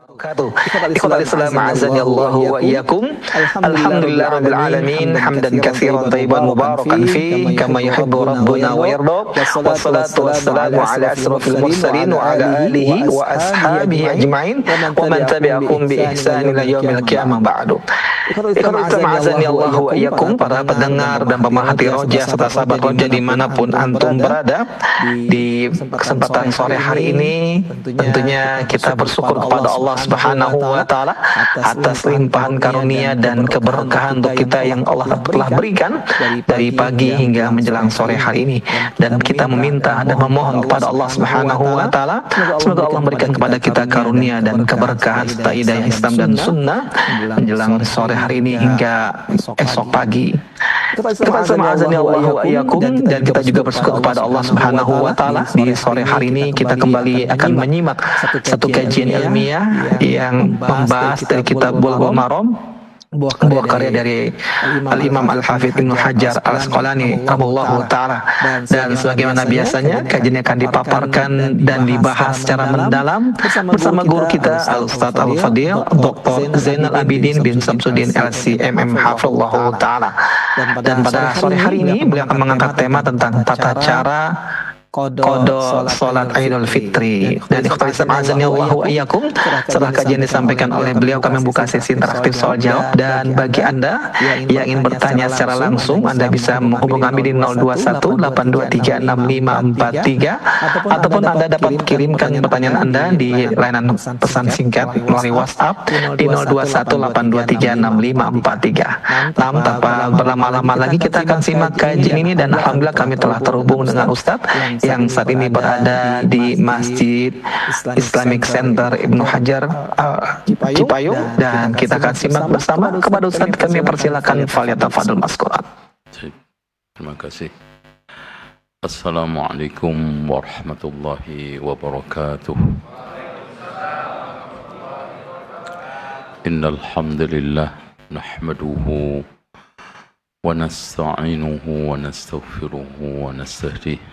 Ikhwatal Islam azani Allah wa iyyakum. Alhamdulillah rabbil alamin hamdan katsiran thayyiban mubarakan fi kama yuhibbu rabbuna wa yarda. Wassalatu wassalamu ala asrofil mursalin wa ala alihi wa ashabihi ajma'in wa man tabi'akum bi ihsan ila yaumil qiyamah ba'du. Ikhwatal Islam azani Allah wa iyyakum, para pendengar dan pemerhati Roja serta sahabat Roja dimanapun antum berada, di kesempatan sore hari ini tentunya kita bersyukur kepada Allah Subhanahu wa taala atas limpahan karunia dan keberkahan untuk kita yang Allah telah berikan dari pagi hingga menjelang sore hari ini, dan kita meminta dan memohon kepada Allah Subhanahu wa taala semoga Allah memberikan kepada kita karunia dan keberkahan serta hidayah Islam dan sunnah menjelang sore hari ini hingga esok pagi. Kita sama azani Allah wa iyyakum, dan kita juga bersyukur kepada Allah Subhanahu wa taala di sore hari ini kita kembali akan menyimak satu kajian ilmiah yang membahas dari kitab Bulughul Maram, buah karya dari Al-Imam Al-Hafidz Ibnu Hajar Al-Asqalani rahimahullahu taala. Dan sebagaimana biasanya kajian akan dipaparkan dan dibahas secara mendalam bersama guru kita Al-Ustadz Al-Fadil Dr. Zainal Abidin bin Samsuddin LC-MM hafizallahu taala. Dan pada sore hari ini beliau akan mengangkat tema tentang tata cara Qada Salat Idul Fitri. Dan ikhwan Islam azani Allah wa iyyakum, setelah kajian disampaikan oleh beliau kami membuka sesi interaktif soal jawab, dan bagi Anda yang ingin bertanya secara langsung Anda bisa menghubungi kami di 0218236543, ataupun Anda dapat kirimkan pertanyaan Anda di layanan pesan singkat melalui WhatsApp di 0218236543. Tanpa berlama-lama lagi kita akan simak kajian ini, dan alhamdulillah kami telah terhubung dengan Ustadz yang saat ini berada di Masjid Islamic Center Ibnu Hajar Cipayung, dan kita akan simak bersama. Kepada Ustaz kami persilakan, falyatafadhal maskuran. Terima kasih. Assalamualaikum warahmatullahi wabarakatuh. Innal hamdalillah nahmaduhu wa nasta'inuhu wa nastaghfiruhu wa nastahdihi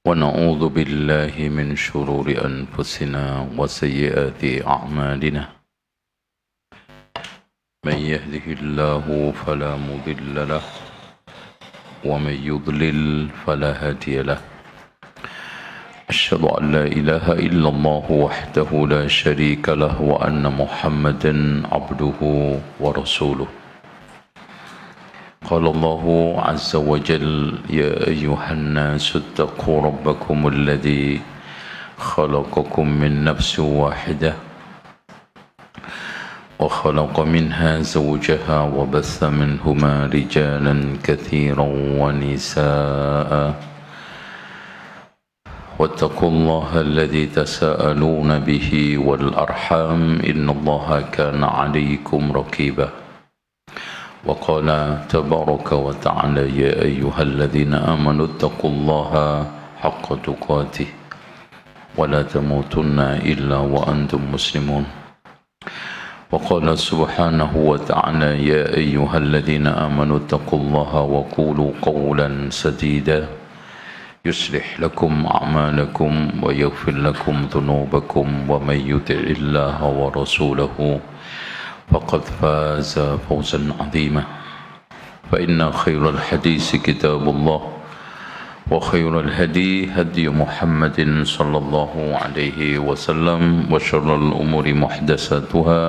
ونعوذ بالله من شرور أنفسنا وسيئات أعمالنا من يهده الله فلا مضل له ومن يضلل فلا هادي له أشهد أن لا إله إلا الله وحده لا شريك له وأن محمدا عبده ورسوله. قال الله عز وجل يا أيها الناس اتقوا ربكم الذي خلقكم من نفس واحدة وخلق منها زوجها وبث منهما رجالا كثيرا ونساء واتقوا الله الذي تساءلون به والأرحام إن الله كان عليكم رقيبا. وقال تبارك وتعالى يا أيها الذين آمنوا اتقوا الله حق تقاته ولا تموتن إلا وأنتم مسلمون. وقال سبحانه وتعالى يا أيها الذين آمنوا اتقوا الله وقولوا قولا سديدا يصلح لكم أعمالكم ويغفر لكم ذنوبكم ومن يطع الله ورسوله فقد فاز فوزا عظيما. فإن خير الحديث كتاب الله وخير الهدي هدي محمد صلى الله عليه وسلم وشر الأمور محدثاتها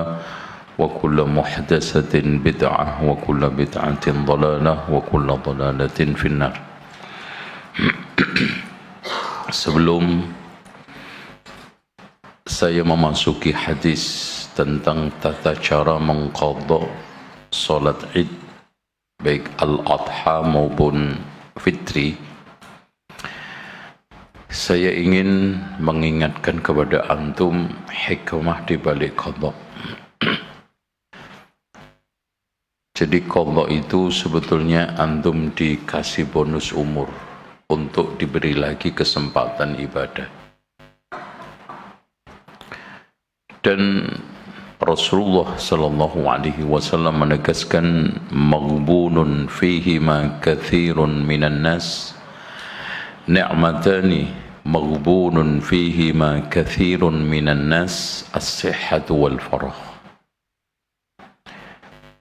وكل محدثة بدعة وكل بدعة ضلالة وكل ضلالة في النار. Sebelum saya memasuki hadis tentang tata cara mengqadha salat Id baik Al-Adha maupun Fitri, saya ingin mengingatkan kepada antum hikmah di balik qadha. Jadi qadha itu sebetulnya antum dikasih bonus umur untuk diberi lagi kesempatan ibadah. Dan Rasulullah sallallahu alaihi wasallam menegaskan maghbunun fihi ma katsirun minan nas ni'matani maghbunun fihi ma kathirun minan nas as-sihhatu wal farah.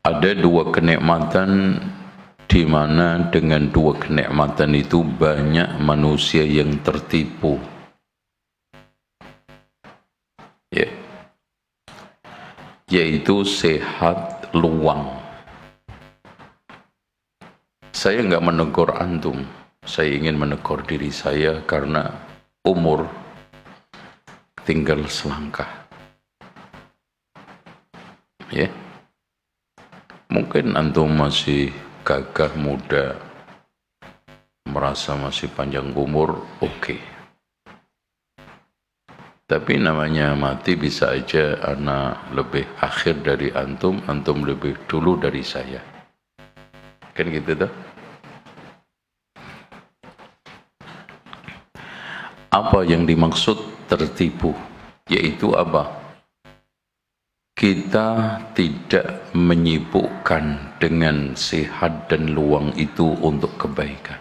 Ada dua kenikmatan di mana dengan dua kenikmatan itu banyak manusia yang tertipu. Ya. Yaitu sehat luang. Saya enggak menegur antum, saya ingin menegur diri saya karena umur tinggal selangkah. Ya. Mungkin antum masih gagah muda, merasa masih panjang umur, oke. Tapi namanya mati bisa aja anak lebih akhir dari antum, antum lebih dulu dari saya. Kan gitu tuh? Apa yang dimaksud tertipu? Yaitu apa? Kita tidak menyibukkan dengan sehat dan luang itu untuk kebaikan.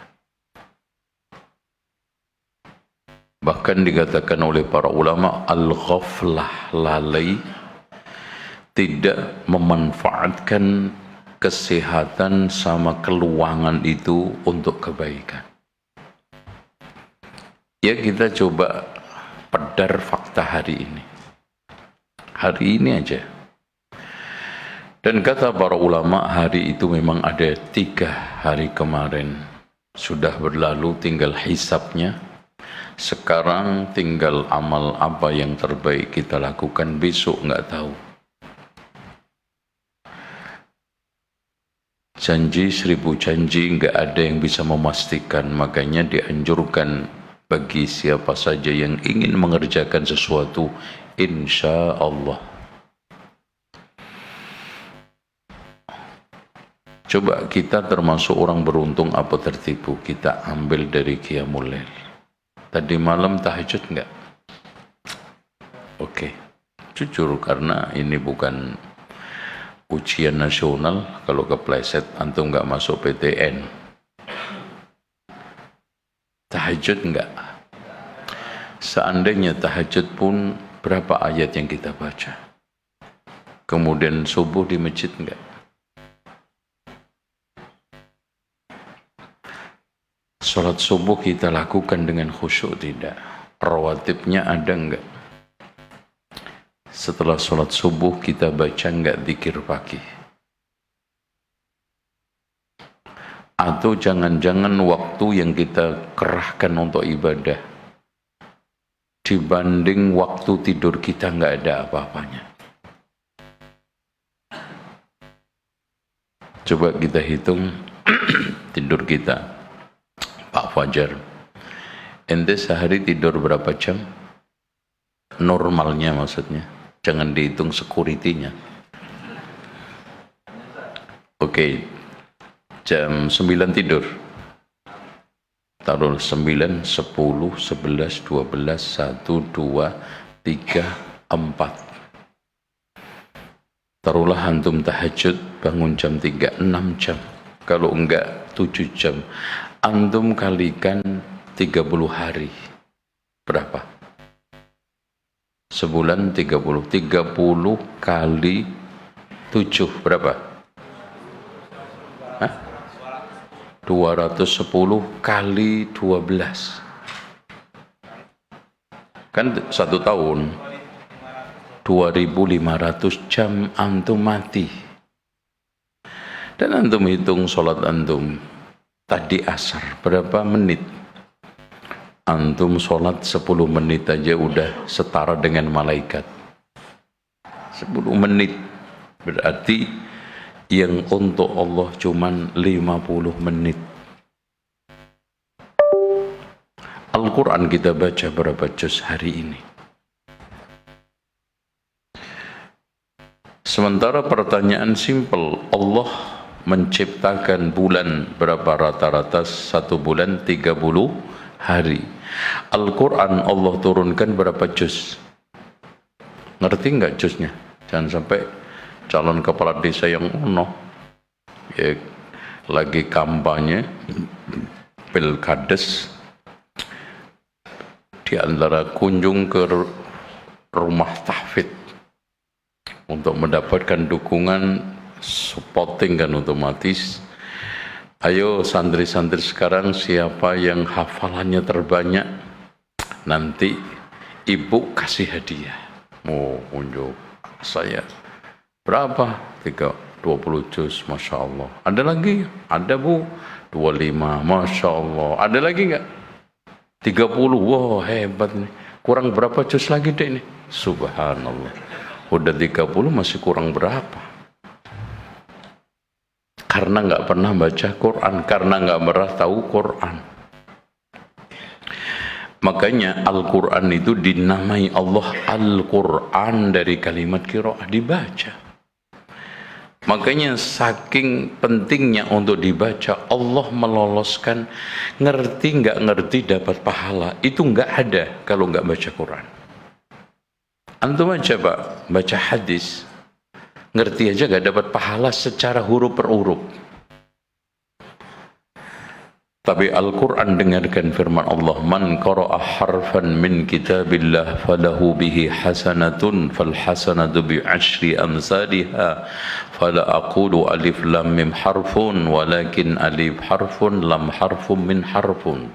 Bahkan dikatakan oleh para ulama, al-ghaflah, lalai, tidak memanfaatkan kesehatan sama keluangan itu untuk kebaikan. Ya, kita coba pedar fakta hari ini. Hari ini aja. Dan kata para ulama, hari itu memang ada 3 hari kemarin. Sudah berlalu, tinggal hisabnya. Sekarang tinggal amal apa yang terbaik kita lakukan, besok nggak tahu. Janji 1000 janji, nggak ada yang bisa memastikan. Makanya dianjurkan bagi siapa saja yang ingin mengerjakan sesuatu, insya Allah. Coba kita termasuk orang beruntung apa tertipu? Kita ambil dari Qiyamul Lail. Tadi malam tahajud enggak? Oke. Jujur, karena ini bukan ujian nasional, kalau kepleset antum enggak masuk PTN. Tahajud enggak? Seandainya tahajud pun, berapa ayat yang kita baca? Kemudian subuh di masjid enggak? Salat subuh kita lakukan dengan khusyuk tidak? Rawatibnya ada enggak? Setelah salat subuh kita baca enggak zikir pagi? Atau jangan-jangan waktu yang kita kerahkan untuk ibadah dibanding waktu tidur kita enggak ada apa-apanya? Coba kita hitung tidur kita. Pak Fajar, ente sehari tidur berapa jam? Normalnya maksudnya, jangan dihitung security-nya. Oke, jam 9 tidur. Taruh 9, 10, 11, 12, 1, 2, 3, 4. Taruhlah antum tahajud bangun jam 3, 6 jam. Kalau enggak 7 jam. Antum kalikan 30 hari. Berapa? Sebulan 30. 30 kali 7 berapa? Hah? 210 kali 12. Kan 1 tahun. 2500 jam antum mati. Dan antum hitung sholat antum. Tadi asar, berapa menit? Antum sholat 10 menit aja udah setara dengan malaikat. 10 menit. Berarti yang untuk Allah cuman 50 menit. Al-Quran kita baca berapa juz hari ini? Sementara pertanyaan simpel, Allah menciptakan bulan berapa rata-rata? 1 bulan 30 hari. Al-Quran Allah turunkan berapa juz? Ngerti nggak juznya? Jangan sampai calon kepala desa yang ya, lagi kampanye pilkades di antara kunjung ke rumah tahfidz untuk mendapatkan dukungan supporting kan otomatis. Ayo santri-santri sekarang siapa yang hafalannya terbanyak, nanti ibu kasih hadiah. Oh, unjuk saya berapa? 20 juz, Masya Allah. Ada lagi? Ada bu, 25, Masya Allah. Ada lagi nggak? 30, wah hebat nih. Kurang berapa juz lagi deh ini? Subhanallah. Udah 30 masih kurang berapa? Karena nggak pernah baca Quran, karena nggak pernah tahu Quran. Makanya Al-Quran itu dinamai Allah Al-Quran dari kalimat qiraah, dibaca. Makanya saking pentingnya untuk dibaca, Allah meloloskan ngerti nggak ngerti dapat pahala. Itu nggak ada kalau nggak baca Quran. Antum aja Pak, baca hadis, ngerti aja nggak dapat pahala secara huruf per huruf. Tapi Al-Quran, dengarkan firman Allah, man qara'a harfan min kitabillah falahu bihi hasanatun fal hasanatu bi asyri amsalihha fala aqulu alif lam mim harfun walakin alif harfun lam harfun min harfun.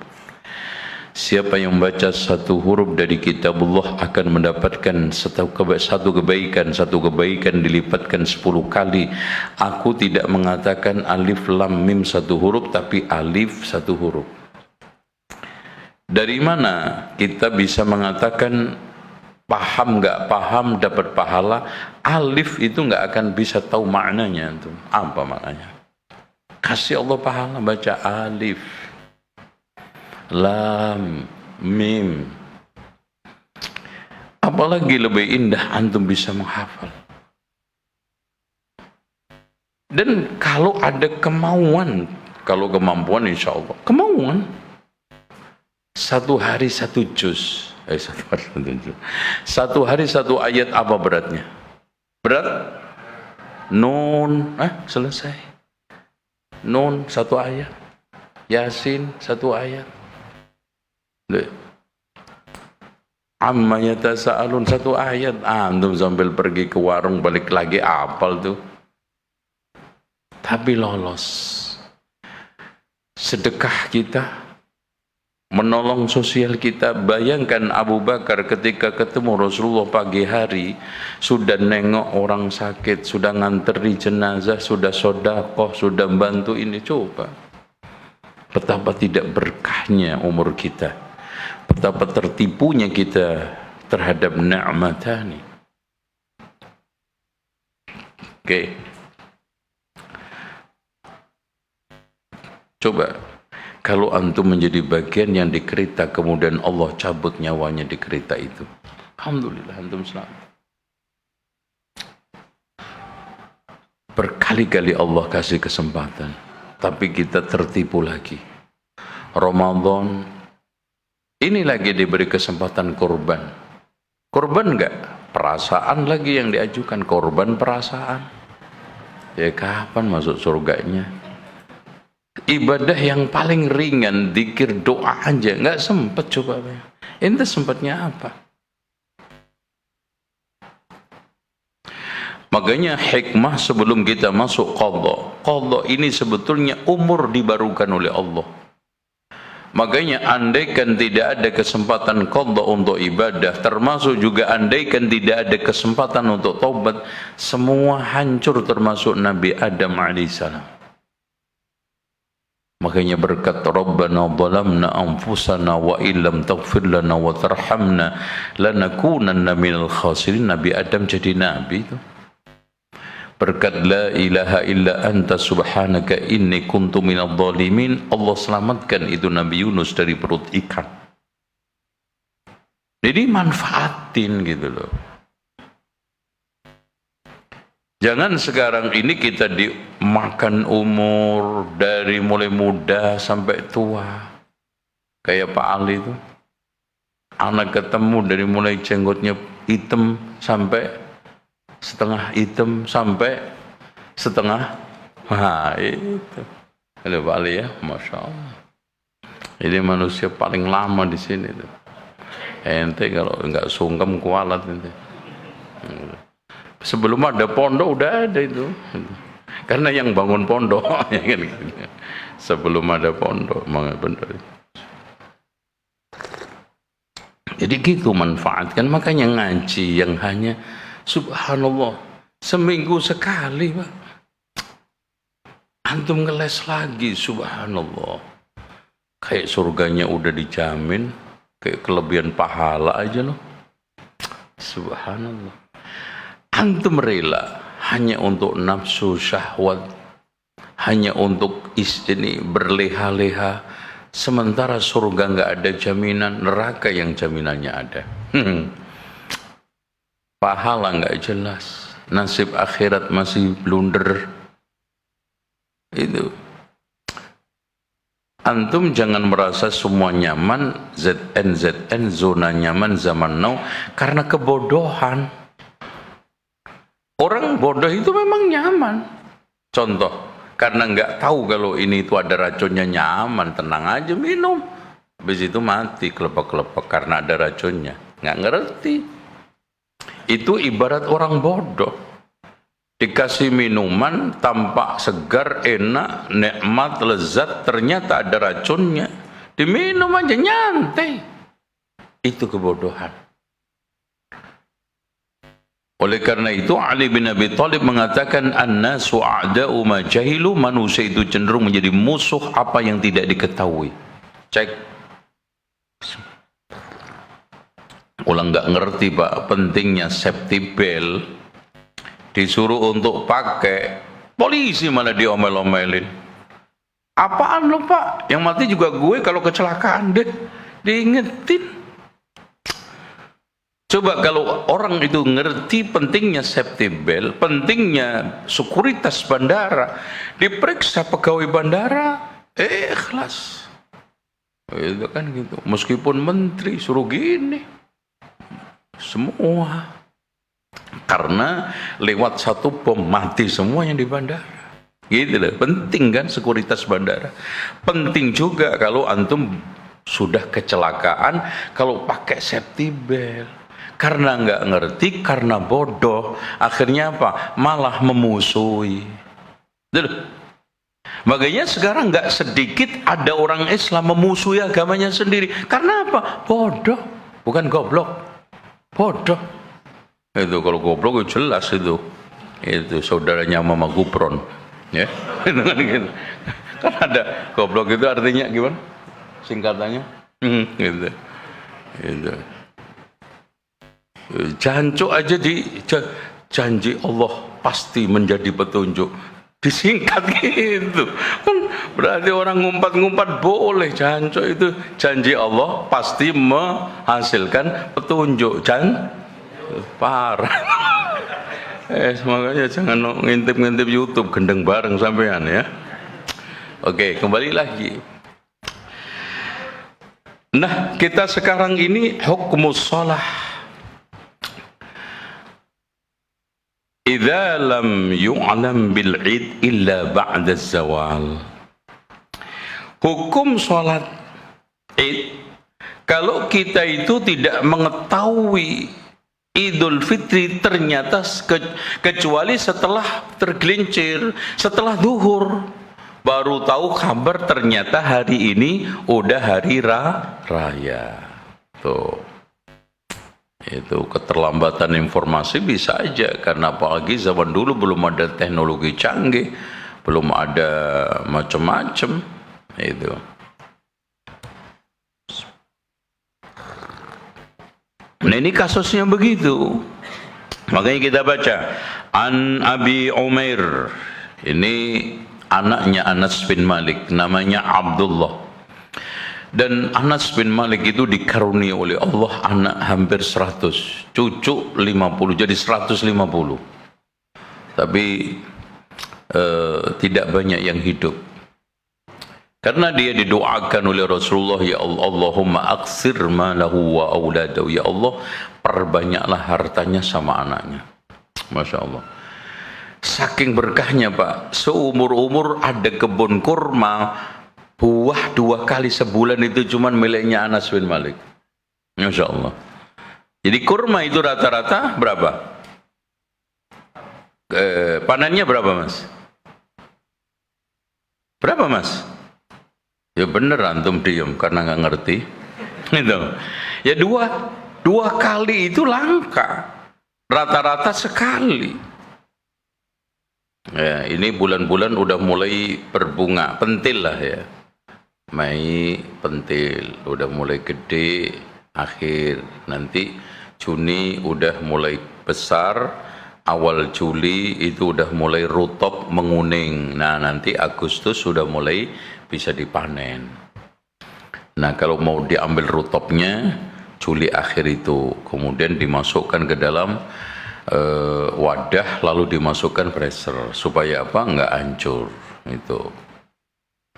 Siapa yang membaca satu huruf dari kitabullah akan mendapatkan satu kebaikan dilipatkan 10 kali. Aku tidak mengatakan alif lam mim satu huruf, tapi alif satu huruf. Dari mana kita bisa mengatakan paham nggak paham dapat pahala? Alif itu nggak akan bisa tahu maknanya. Apa maknanya? Kasih Allah pahala baca alif, lam, mim. Apalagi lebih indah antum bisa menghafal. Dan kalau ada kemauan, kalau kemampuan insya Allah, kemauan, satu hari satu juz, satu hari satu ayat, apa beratnya? Berat? Nun, selesai. Nun satu ayat, Yasin satu ayat, amma yatasaalun satu ayat. Antum sambil pergi ke warung balik lagi apal tuh. Tapi lolos. Sedekah kita, menolong sosial kita. Bayangkan Abu Bakar ketika ketemu Rasulullah pagi hari, sudah nengok orang sakit, sudah nganteri jenazah, sudah sedekah, sudah bantu ini. Coba betapa tidak berkahnya umur kita, betapa tertipunya kita terhadap ni'matani. Oke. Coba kalau antum menjadi bagian yang di kereta, kemudian Allah cabut nyawanya di kereta itu. Alhamdulillah antum selamat. Berkali-kali Allah kasih kesempatan, tapi kita tertipu lagi. Ramadan ini lagi diberi kesempatan korban. Korban enggak? Perasaan lagi yang diajukan, korban perasaan. Ya kapan masuk surganya? Ibadah yang paling ringan, zikir doa aja nggak sempet. Coba ente sempatnya apa? Makanya hikmah sebelum kita masuk qadha ini sebetulnya umur dibarukan oleh Allah. Makanya andaikan tidak ada kesempatan qadha untuk ibadah, termasuk juga andaikan tidak ada kesempatan untuk taubat, semua hancur termasuk Nabi Adam alaihissalam. Makanya berkat Rabbana zalamna anfusana wa illam taghfir lana wa tarhamna lanakunanna minal khasirin. Nabi Adam jadi nabi itu. Berkat la ilaha illa anta subhanaka inni kuntu minadh dhalimin, Allah selamatkan itu Nabi Yunus dari perut ikan. Jadi manfaatin gitu loh. Jangan sekarang ini kita dimakan umur dari mulai muda sampai tua. Kayak Pak Ali itu. Anak ketemu dari mulai jenggotnya hitam sampai setengah hitam sampai setengah. Nah itu. Ada Pak Ali ya, Masya Allah. Ini manusia paling lama di sini tuh. Ente kalau nggak sungkem kualat ente. Sebelum ada pondok udah ada itu. Karena yang bangun pondok ya kan gitu. Sebelum ada pondok benar. Jadi gitu manfaatkan, makanya ngaji yang hanya subhanallah seminggu sekali, Pak. Antum ngeles lagi subhanallah. Kayak surganya udah dijamin, kayak kelebihan pahala aja loh. Subhanallah. Antum rela hanya untuk nafsu syahwat, hanya untuk ini berleha-leha, sementara surga nggak ada jaminan, neraka yang jaminannya ada. Pahala nggak jelas, nasib akhirat masih blunder. Itu. Antum jangan merasa semua nyaman, ZN zona nyaman zaman now, karena kebodohan. Orang bodoh itu memang nyaman. Contoh, karena nggak tahu kalau ini itu ada racunnya, nyaman, tenang aja minum. Habis itu mati kelepek-kelepek karena ada racunnya. Nggak ngerti. Itu ibarat orang bodoh. Dikasih minuman tampak segar, enak, nikmat, lezat, ternyata ada racunnya. Diminum aja nyantai. Itu kebodohan. Oleh karena itu Ali bin Abi Thalib mengatakan an-nasu a'da'u ma jahilu, manusia itu cenderung menjadi musuh apa yang tidak diketahui. Cek. Ulang nggak ngerti Pak pentingnya safety belt, disuruh untuk pakai, polisi malah diomel-omelin. Apaan lo Pak? Yang mati juga gue kalau kecelakaan deh, diingetin. Coba kalau orang itu ngerti pentingnya safety belt, pentingnya sekuritas bandara, diperiksa pegawai bandara, ikhlas. Itu kan gitu. Meskipun menteri suruh gini, semua. Karena lewat satu bom mati semua yang di bandara. Gitu loh. Penting kan sekuritas bandara. Penting juga kalau antum sudah kecelakaan, kalau pakai safety belt. Karena nggak ngerti, karena bodoh, akhirnya apa? Malah memusuhi. Makanya sekarang nggak sedikit ada orang Islam memusuhi agamanya sendiri. Karena apa? Bodoh, bukan goblok. Bodoh. Itu kalau goblok itu jelas itu. Itu saudaranya Mama Gupron, ya. Kan ada goblok itu artinya gimana? Singkatannya? Gitu. Gitu. Jancuk aja di janji Allah pasti menjadi petunjuk, disingkat gitu kan, berarti orang ngumpat-ngumpat boleh. Jancuk itu janji Allah pasti menghasilkan petunjuk, parah. Makanya jangan ngintip-ngintip YouTube, gendeng bareng sampean ya. Oke, kembali lagi. Nah, kita sekarang ini hukumus shalah. Idza lam yu'lam bil 'id illa ba'da zawal. Hukum salat Id, kalau kita itu tidak mengetahui Idul Fitri ternyata kecuali setelah tergelincir, setelah duhur baru tahu kabar ternyata hari ini udah hari raya. Tuh. Itu keterlambatan informasi bisa aja, karena apalagi zaman dulu belum ada teknologi canggih, belum ada macam-macam itu. Nah ini kasusnya begitu. Makanya kita baca An Abi Umair, ini anaknya Anas bin Malik, namanya Abdullah. Dan Anas bin Malik itu dikaruniai oleh Allah anak hampir 100, cucu 50, jadi 150. Tapi tidak banyak yang hidup. Karena dia didoakan oleh Rasulullah, ya Allah, Allahumma aksir malahu wa auladahu, ya Allah perbanyaklah hartanya sama anaknya. Masya Allah. Saking berkahnya Pak, seumur-umur ada kebun kurma, buah 2 kali sebulan itu cuman miliknya Anas bin Malik. Masya Allah. Jadi kurma itu rata-rata berapa? Panennya berapa, Mas? Berapa, Mas? Ya bener, antum diem karena nggak ngerti. Gitu. Ya dua kali itu langka. Rata-rata sekali. Ya, ini bulan-bulan udah mulai berbunga, pentil lah ya. Mei pentil, udah mulai gede, akhir nanti Juni udah mulai besar, awal Juli itu udah mulai rutop menguning. Nah, nanti Agustus sudah mulai bisa dipanen. Nah, kalau mau diambil rutopnya Juli akhir itu, kemudian dimasukkan ke dalam wadah, lalu dimasukkan freezer supaya apa? Nggak hancur. Itu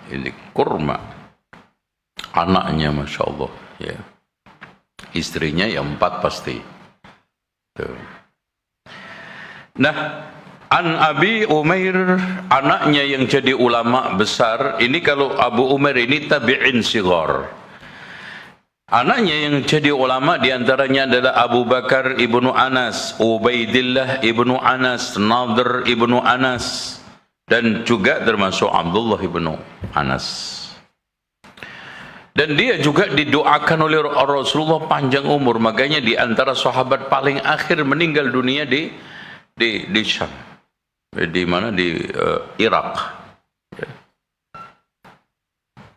ini kurma, anaknya Masya Allah ya, istrinya ya 4 pasti. Tuh. Nah, An Abi Umair, anaknya yang jadi ulama besar ini. Kalau Abu Umair ini tabi'in sigar. Anaknya yang jadi ulama diantaranya adalah Abu Bakar ibnu Anas, Ubaidillah ibnu Anas, Nadir ibnu Anas, dan juga termasuk Abdullah ibnu Anas. Dan dia juga didoakan oleh Rasulullah panjang umur. Makanya di antara sahabat paling akhir meninggal dunia di Syam. Di mana? Di Irak.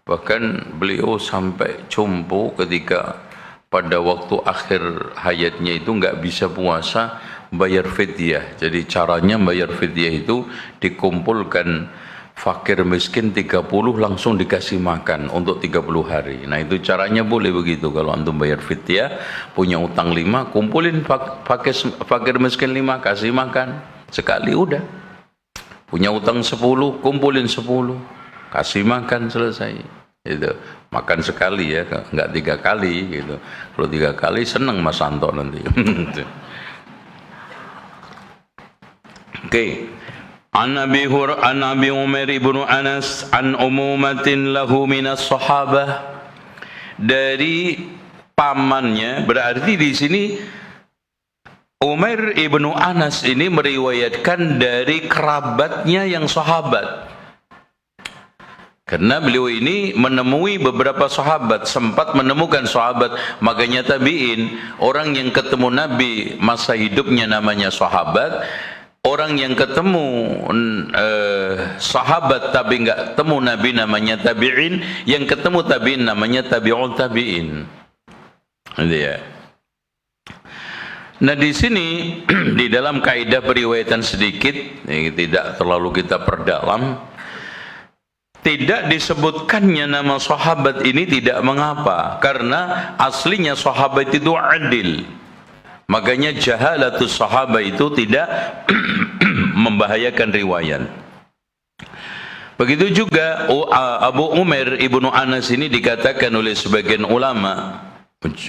Bahkan beliau sampai jompo ketika pada waktu akhir hayatnya itu nggak bisa puasa, bayar fidyah. Jadi caranya bayar fidyah itu dikumpulkan fakir miskin 30 langsung dikasih makan untuk 30 hari. Nah, itu caranya boleh begitu. Kalau antum bayar fidyah, punya utang 5, kumpulin fakir miskin 5, kasih makan sekali udah. Punya utang 10, kumpulin 10, kasih makan, selesai. Itu makan sekali ya, enggak 3 kali gitu. Kalau 3 kali seneng Mas Santo nanti. Oke. An Abi Umair ibnu Anas an umumatin lahu minas sahabah, dari pamannya. Berarti di sini Umair ibnu Anas ini meriwayatkan dari kerabatnya yang sahabat. Karena beliau ini menemui beberapa sahabat, sempat menemukan sahabat, makanya tabi'in, orang yang ketemu Nabi masa hidupnya namanya sahabat. Orang yang ketemu sahabat tapi enggak ketemu Nabi namanya tabi'in, yang ketemu tabi'in namanya tabi'ul tabi'in. Gitu ya. Nah, di sini di dalam kaidah periwayatan sedikit, tidak terlalu kita perdalam, tidak disebutkannya nama sahabat ini tidak mengapa, karena aslinya sahabat itu adil. Makanya jahalatus sahabat itu tidak membahayakan riwayat. Begitu juga Abu Umair ibnu Anas ini dikatakan oleh sebagian ulama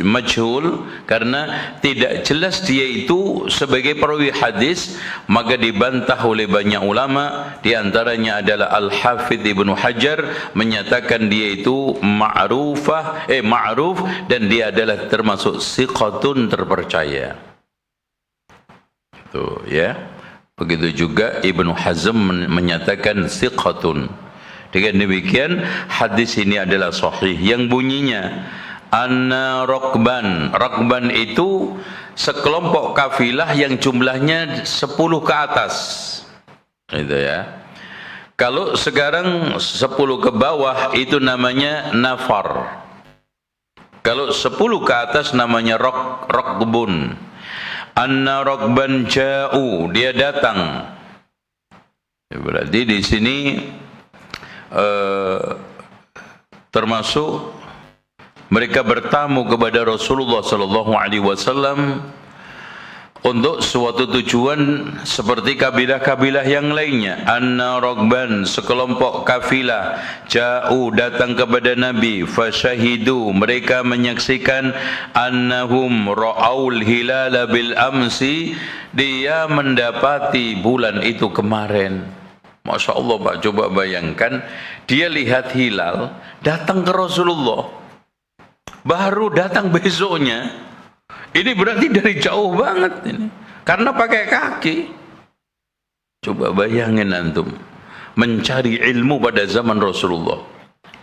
majhul, karena tidak jelas dia itu sebagai perawi hadis, maka dibantah oleh banyak ulama. Di antaranya adalah Al-Hafidh Ibnu Hajar menyatakan dia itu ma'ruf dan dia adalah termasuk siqatun, terpercaya. Tuh ya. Begitu juga Ibnu Hazm menyatakan siqatun. Dengan demikian hadis ini adalah sahih, yang bunyinya anna Rokban itu sekelompok kafilah yang jumlahnya 10 ke atas. Itu ya. Kalau sekarang 10 ke bawah itu namanya nafar. Kalau 10 ke atas namanya Rokbun. Anna Rokban ja'u, dia datang. Berarti di sini termasuk mereka bertamu kepada Rasulullah sallallahu alaihi wasallam untuk suatu tujuan seperti kabilah-kabilah yang lainnya. Anna Rokban, sekelompok kafilah, ja'u, datang kepada Nabi, fasyahidu, mereka menyaksikan, annahum ra'aul hilala bil amsi, dia mendapati bulan itu kemarin. Masya Allah Pak, coba bayangkan, dia lihat hilal, datang ke Rasulullah. baru datang besoknya. Ini berarti dari jauh banget ini. Karena pakai kaki. Coba bayangin antum mencari ilmu pada zaman Rasulullah.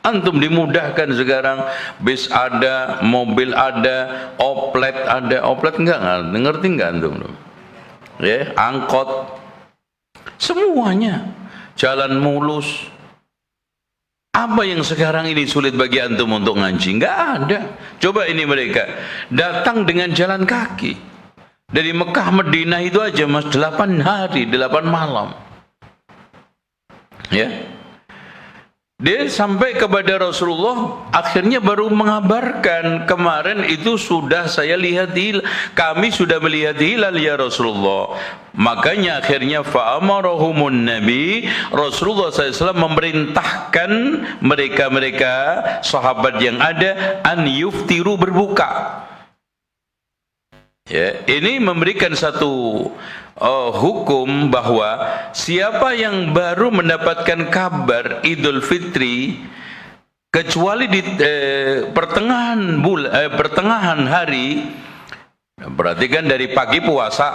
Antum dimudahkan sekarang, bis ada, mobil ada, oplet ada. Oplet enggak, ngerti enggak antum? Ya, angkot. Semuanya jalan mulus. Apa yang sekarang ini sulit bagi antum untuk ngaji? Enggak ada. Coba ini mereka datang dengan jalan kaki. Dari Mekah Madinah itu aja mas 8 hari 8 malam. Ya. Dia sampai kepada Rasulullah, akhirnya baru mengabarkan, kemarin itu sudah saya lihat hilal, kami sudah melihat hilal ya Rasulullah. Makanya akhirnya fa'amarahumun Nabi, Rasulullah SAW memerintahkan mereka sahabat yang ada an yuftiru, berbuka. Ya, ini memberikan satu hukum bahwa siapa yang baru mendapatkan kabar Idul Fitri kecuali di pertengahan hari, berarti kan dari pagi puasa,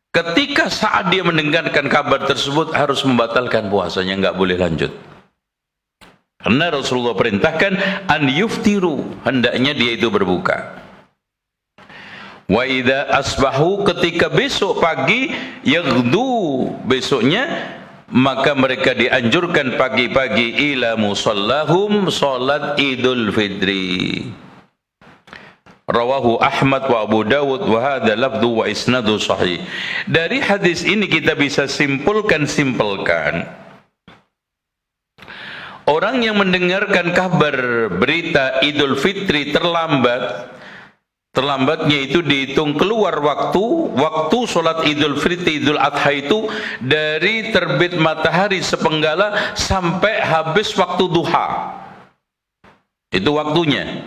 ketika saat dia mendengarkan kabar tersebut harus membatalkan puasanya, nggak boleh lanjut. Karena Rasulullah perintahkan an yuftiru, hendaknya dia itu berbuka. Wa idza asbahu, ketika besok pagi, yaghdu, besoknya, maka mereka dianjurkan pagi-pagi ila musallahum, salat Idul Fitri. Rawahu Ahmad wa Abu Dawud wa hadza lafdhu wa isnadu sahih. Dari hadis ini kita bisa simpulkan orang yang mendengarkan kabar berita Idul Fitri terlambatnya itu dihitung keluar waktu sholat Idul Fitri, Idul Adha itu dari terbit matahari sepenggala sampai habis waktu duha. Itu waktunya.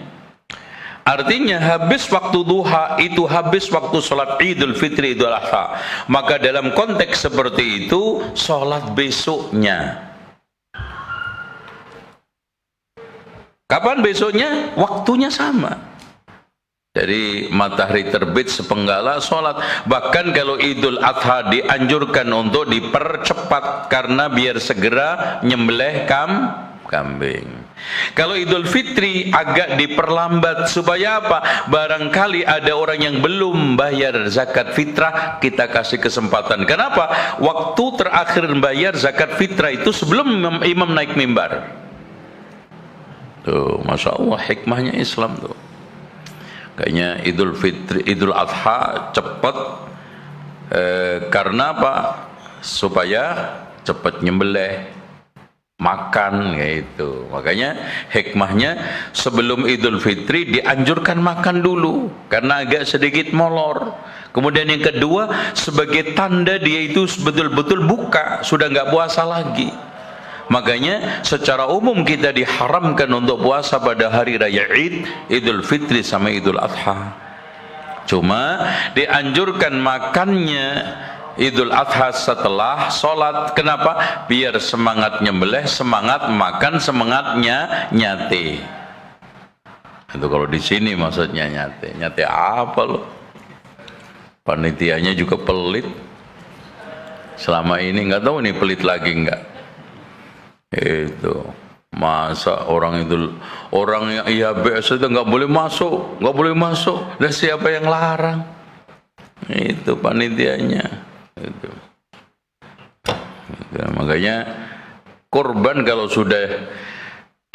Artinya habis waktu duha itu habis waktu sholat Idul Fitri, Idul Adha. Maka dalam konteks seperti itu sholat besoknya. Kapan besoknya? Waktunya sama. Dari matahari terbit sepenggala sholat. Bahkan kalau Idul Adha dianjurkan untuk dipercepat karena biar segera nyembelih kambing. Kalau Idul Fitri agak diperlambat supaya apa? Barangkali ada orang yang belum bayar zakat fitrah, kita kasih kesempatan. Kenapa? Waktu terakhir bayar zakat fitrah itu sebelum imam naik mimbar. Tuh, Masya Allah, hikmahnya Islam tuh. Kayaknya Idul Fitri, Idul Adha cepat karena apa? Supaya cepat nyembelih, makan, gitu. Makanya hikmahnya sebelum Idul Fitri dianjurkan makan dulu karena agak sedikit molor. Kemudian yang kedua, sebagai tanda dia itu betul-betul buka, sudah nggak puasa lagi. Makanya secara umum kita diharamkan untuk puasa pada hari raya Id, Idul Fitri sama Idul Adha. Cuma dianjurkan makannya Idul Adha setelah sholat. Kenapa? Biar semangat nyembelih, semangat makan, semangatnya nyate. Itu kalau di sini maksudnya nyate. Nyate apa loh? Panitianya juga pelit. Selama ini nggak tahu nih pelit lagi nggak. Itu masa orang yang IHBS itu nggak boleh masuk. Dan siapa yang larang? Itu panitianya. Itu. Makanya kurban kalau sudah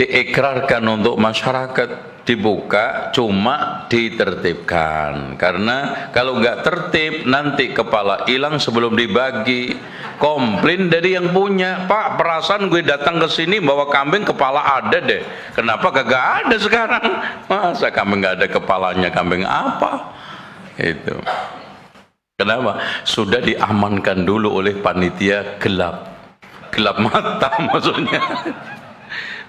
diikrarkan untuk masyarakat dibuka, cuma ditertibkan. Karena kalau nggak tertib nanti kepala hilang sebelum dibagi. Komplain dari yang punya, Pak, perasaan gue datang ke sini bawa kambing kepala ada deh. Kenapa kagak ada sekarang? Masa kambing nggak ada kepalanya, kambing apa? Itu. Kenapa? Sudah diamankan dulu oleh panitia gelap mata maksudnya.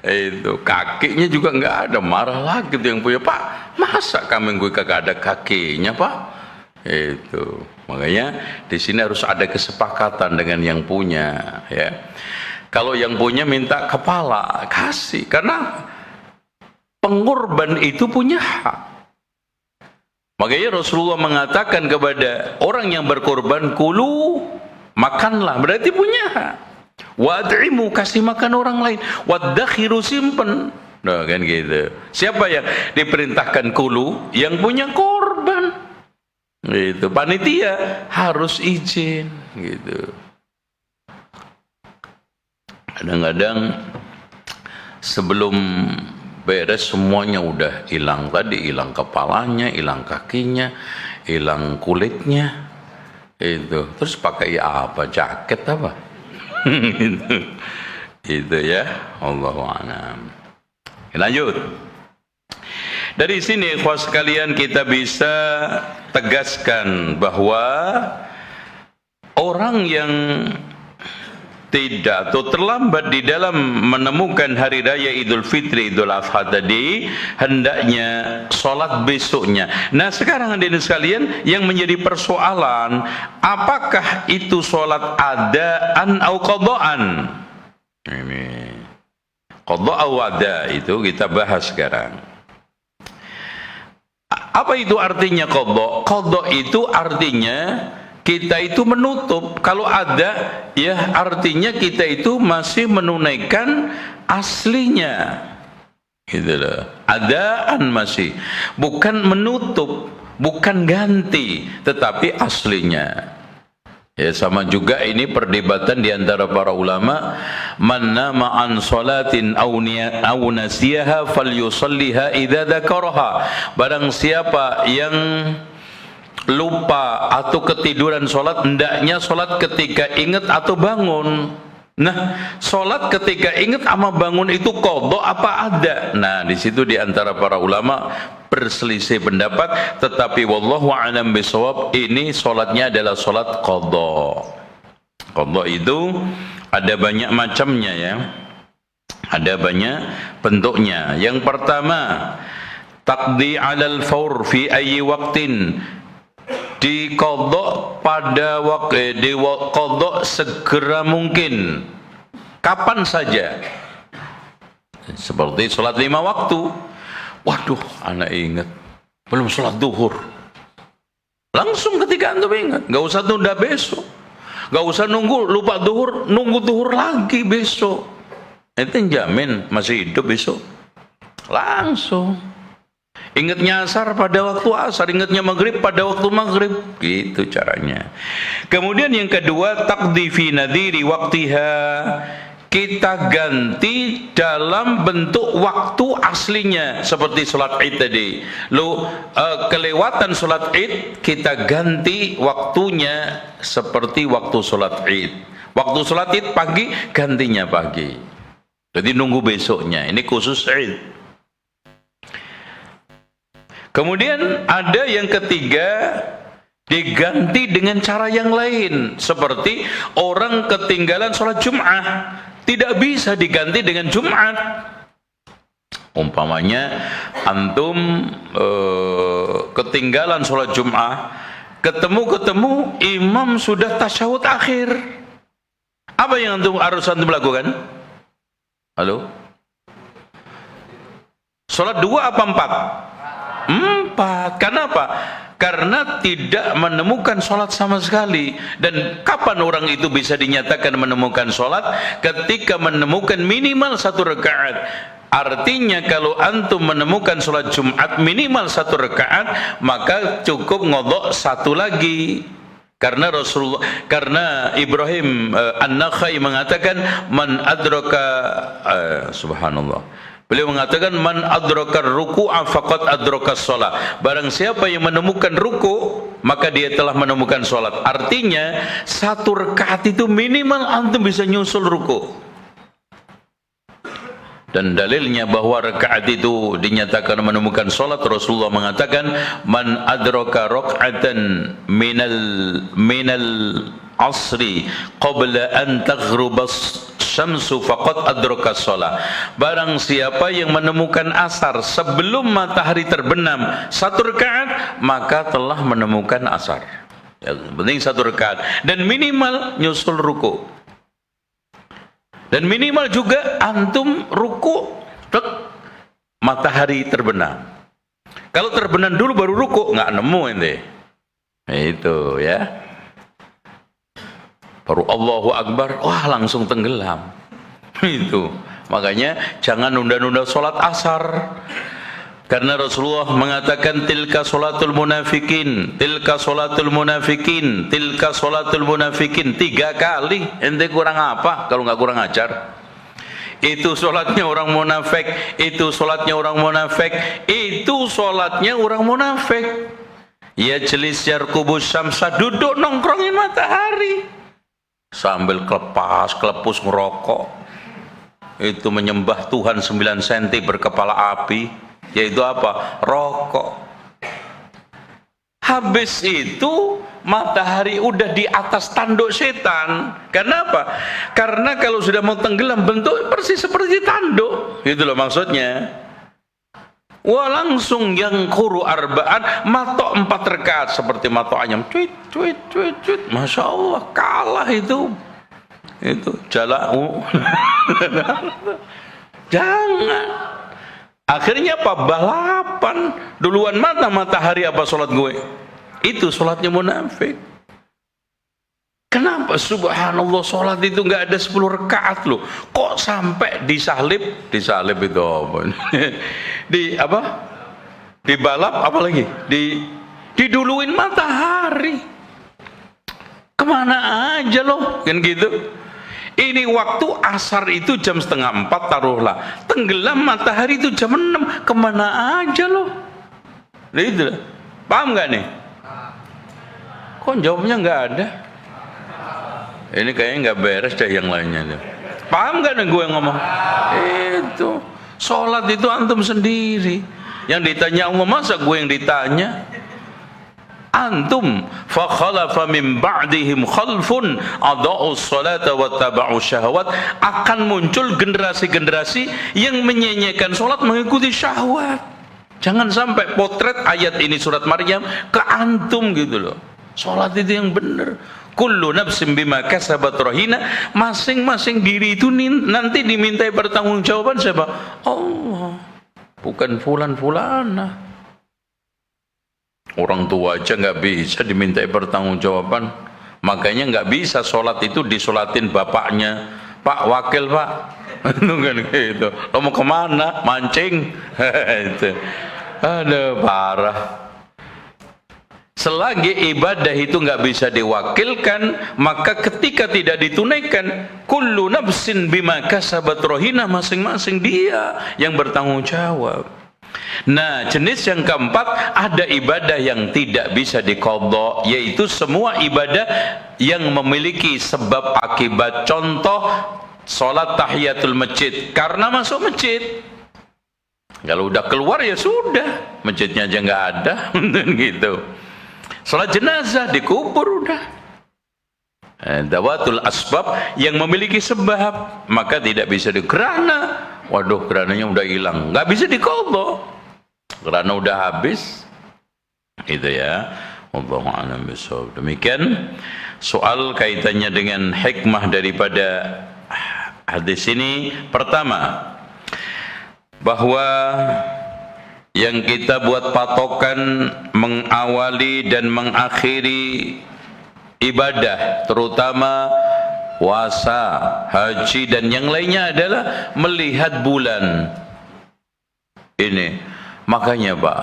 Itu kakinya juga nggak ada, marah lagi tuh yang punya, Pak, masa kambing gue kagak ada kakinya, Pak? Itu makanya di sini harus ada kesepakatan dengan yang punya, ya. Kalau yang punya minta kepala, kasih. Karena pengorban itu punya hak. Makanya Rasulullah mengatakan kepada orang yang berkorban, kulu, makanlah, berarti punya hak. Wad'imu, kasih makan orang lain. Waddakhiru, simpen. Nah, kan gitu. Siapa yang diperintahkan kulu? Yang punya korban. Gitu. Panitia harus izin. Gitu. Kadang-kadang sebelum beres semuanya udah hilang tadi, hilang kepalanya, hilang kakinya, hilang kulitnya. Itu. Terus pakai apa? Jaket apa? Itu ya. Allahu a'lam. Lanjut. Dari sini ikhwah sekalian kita bisa tegaskan bahwa orang yang tidak atau terlambat di dalam menemukan hari raya Idul Fitri, Idul Adha tadi, hendaknya sholat besoknya. Nah sekarang hadirin sekalian, yang menjadi persoalan, apakah itu sholat adaan atau qadaan? Ini qada atau ada, itu kita bahas sekarang. Apa itu artinya qada? Qada itu artinya kita itu menutup. Kalau ada, ya artinya kita itu masih menunaikan aslinya. Gitu loh. Adaan masih, bukan menutup, bukan ganti, tetapi aslinya. Ya sama juga ini perdebatan di antara para ulama, man nama an salatin aw nasiyaha falyusalliha idza dzakaraha. Barang siapa yang lupa atau ketiduran sholat, hendaknya sholat ketika ingat atau bangun. Nah, sholat ketika ingat sama bangun itu qada apa ada? Nah, di situ di antara para ulama berselisih pendapat, tetapi wallahu a'lam bishawab, ini sholatnya adalah sholat qada. Qada itu ada banyak macamnya ya. Ada banyak bentuknya. Yang pertama, taqdi 'alal fawr fi ayyi waqtin, diqadha pada waktu, diqadha segera mungkin, kapan saja. Seperti sholat 5 waktu. Waduh, anak ingat belum sholat duhur, langsung ketika antum ingat, nggak usah tunda besok, nggak usah nunggu lupa duhur, nunggu duhur lagi besok. Itu jamin masih hidup besok. Langsung ingatnya asar pada waktu asar, ingatnya maghrib pada waktu maghrib, gitu caranya. Kemudian yang kedua, taqdi fi nadhiri waqtiha, kita ganti dalam bentuk waktu aslinya, seperti sholat id tadi. Kelewatan sholat id, kita ganti waktunya seperti waktu sholat id. Waktu sholat id pagi, gantinya pagi, jadi nunggu besoknya. Ini khusus id. Kemudian ada yang ketiga, diganti dengan cara yang lain, seperti orang ketinggalan sholat Jum'ah, tidak bisa diganti dengan Jum'at. Umpamanya antum ketinggalan sholat Jum'ah, ketemu imam sudah tasyahud akhir, apa yang harus antum lakukan? Halo? Sholat 2 apa 4? 4. Kenapa? Karena tidak menemukan sholat sama sekali. Dan kapan orang itu bisa dinyatakan menemukan sholat? Ketika menemukan minimal 1 rakaat. Artinya kalau antum menemukan sholat Jumat minimal 1 rakaat, maka cukup ngodok 1 lagi. Karena karena Ibrahim An-Nakhai mengatakan, man adraka, subhanallah, beliau mengatakan, man adrakar ruku'a faqad adrakas shalah. Barang siapa yang menemukan ruku, maka dia telah menemukan salat. Artinya 1 rakaat itu minimal antum bisa nyusul ruku. Dan dalilnya bahwa rakaat itu dinyatakan menemukan salat, Rasulullah mengatakan, man adraka rak'atan minal asri qabla an taghrubas syamsu faqad adraka shalah. Barang siapa yang menemukan asar sebelum matahari terbenam 1 rakaat, maka telah menemukan asar. Ya, penting 1 rakaat, dan minimal nyusul ruku. Dan minimal juga antum ruku matahari terbenam. Kalau terbenam dulu baru ruku, nggak nemu ente. Itu ya. Baru Allahu Akbar, wah langsung tenggelam. Itu. Makanya jangan nunda-nunda sholat asar. Karena Rasulullah mengatakan tilka sholatul munafikin, tilka sholatul munafikin, tilka sholatul munafikin 3 kali. Ente kurang apa kalau nggak kurang ajar? Itu sholatnya orang munafik, itu sholatnya orang munafik, itu sholatnya orang munafik. Ya jelis yarkubus syamsa, duduk nongkrongin matahari sambil kelepus ngerokok. Itu menyembah Tuhan 9 cm berkepala api. Yaitu apa? Rokok. Habis itu matahari udah di atas tanduk setan. Kenapa? Karena kalau sudah mau tenggelam bentuk persis seperti tanduk. Itu loh maksudnya. Wah langsung yang kuru arba'an, matok 4 rakaat seperti matok ayam. Cuit. Masya Allah, kalah itu. Itu jalau. Jangan. Akhirnya apa? Balapan. Duluan mana matahari apa sholat gue? Itu sholatnya munafik. Kenapa? Subhanallah, sholat itu nggak ada 10 rakaat loh. Kok sampai disalib? Disalib itu apa? Di apa? Dibalap apalagi? Diduluin matahari. Kemana aja loh? Kan gitu. Ini waktu asar itu jam 3:30 taruhlah. Tenggelam matahari itu jam 6. Kemana aja loh? Nah itu. Paham nggak nih? Kok jawabnya nggak ada? Ini kayaknya nggak beres deh yang lainnya. Paham nggak nih gue ngomong? Itu. Sholat itu antum sendiri. Yang ditanya Allah, masa gue yang ditanya? Antum fa khalafa min ba'dihim khalfun adaa'us salata wattaba'us syahwat, akan muncul generasi-generasi yang menyanyiakan salat mengikuti syahwat. Jangan sampai potret ayat ini surat Maryam ke antum gitu loh. Salat itu yang benar. Kullu nafsin bima kasabat rahina, masing-masing diri itu nanti dimintai pertanggungjawaban siapa? Allah, bukan fulan-fulana. Orang tua aja nggak bisa dimintai pertanggungjawaban. Makanya nggak bisa sholat itu disolatin bapaknya. Pak, wakil pak. Itu kan gitu. Lo mau kemana? Mancing. Itu. Aduh, parah. Selagi ibadah itu nggak bisa diwakilkan, maka ketika tidak ditunaikan, kullu nafsin bima kasabat rahina, masing-masing dia yang bertanggung jawab. Nah, jenis yang keempat, ada ibadah yang tidak bisa diqadha, yaitu semua ibadah yang memiliki sebab akibat. Contoh, sholat tahiyatul masjid, karena masuk masjid. Kalau udah keluar ya sudah, masjidnya aja nggak ada. Gitu. Sholat jenazah, dikubur udah. Dawatul asbab yang memiliki sebab, maka tidak bisa digerana. Waduh, gerananya udah hilang, nggak bisa diqadha. Gerana udah habis. Itu ya. Wallahu a'lam bishawab. Demikian soal kaitannya dengan hikmah daripada hadis ini. Pertama, bahwa yang kita buat patokan mengawali dan mengakhiri ibadah, terutama puasa, haji dan yang lainnya adalah melihat bulan ini. Makanya Pak,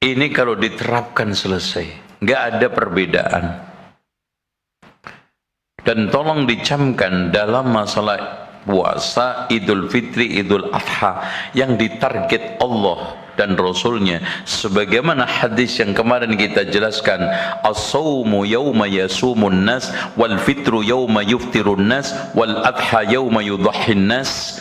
ini kalau diterapkan selesai, nggak ada perbedaan. Dan tolong dicamkan dalam masalah puasa, Idul Fitri, Idul Adha, yang ditarget Allah dan Rasulnya, sebagaimana hadis yang kemarin kita jelaskan, as-sawmu yawma yasumun nas, wal fitru yawma yuftirun nas, wal adha yawma yudhahhin nas.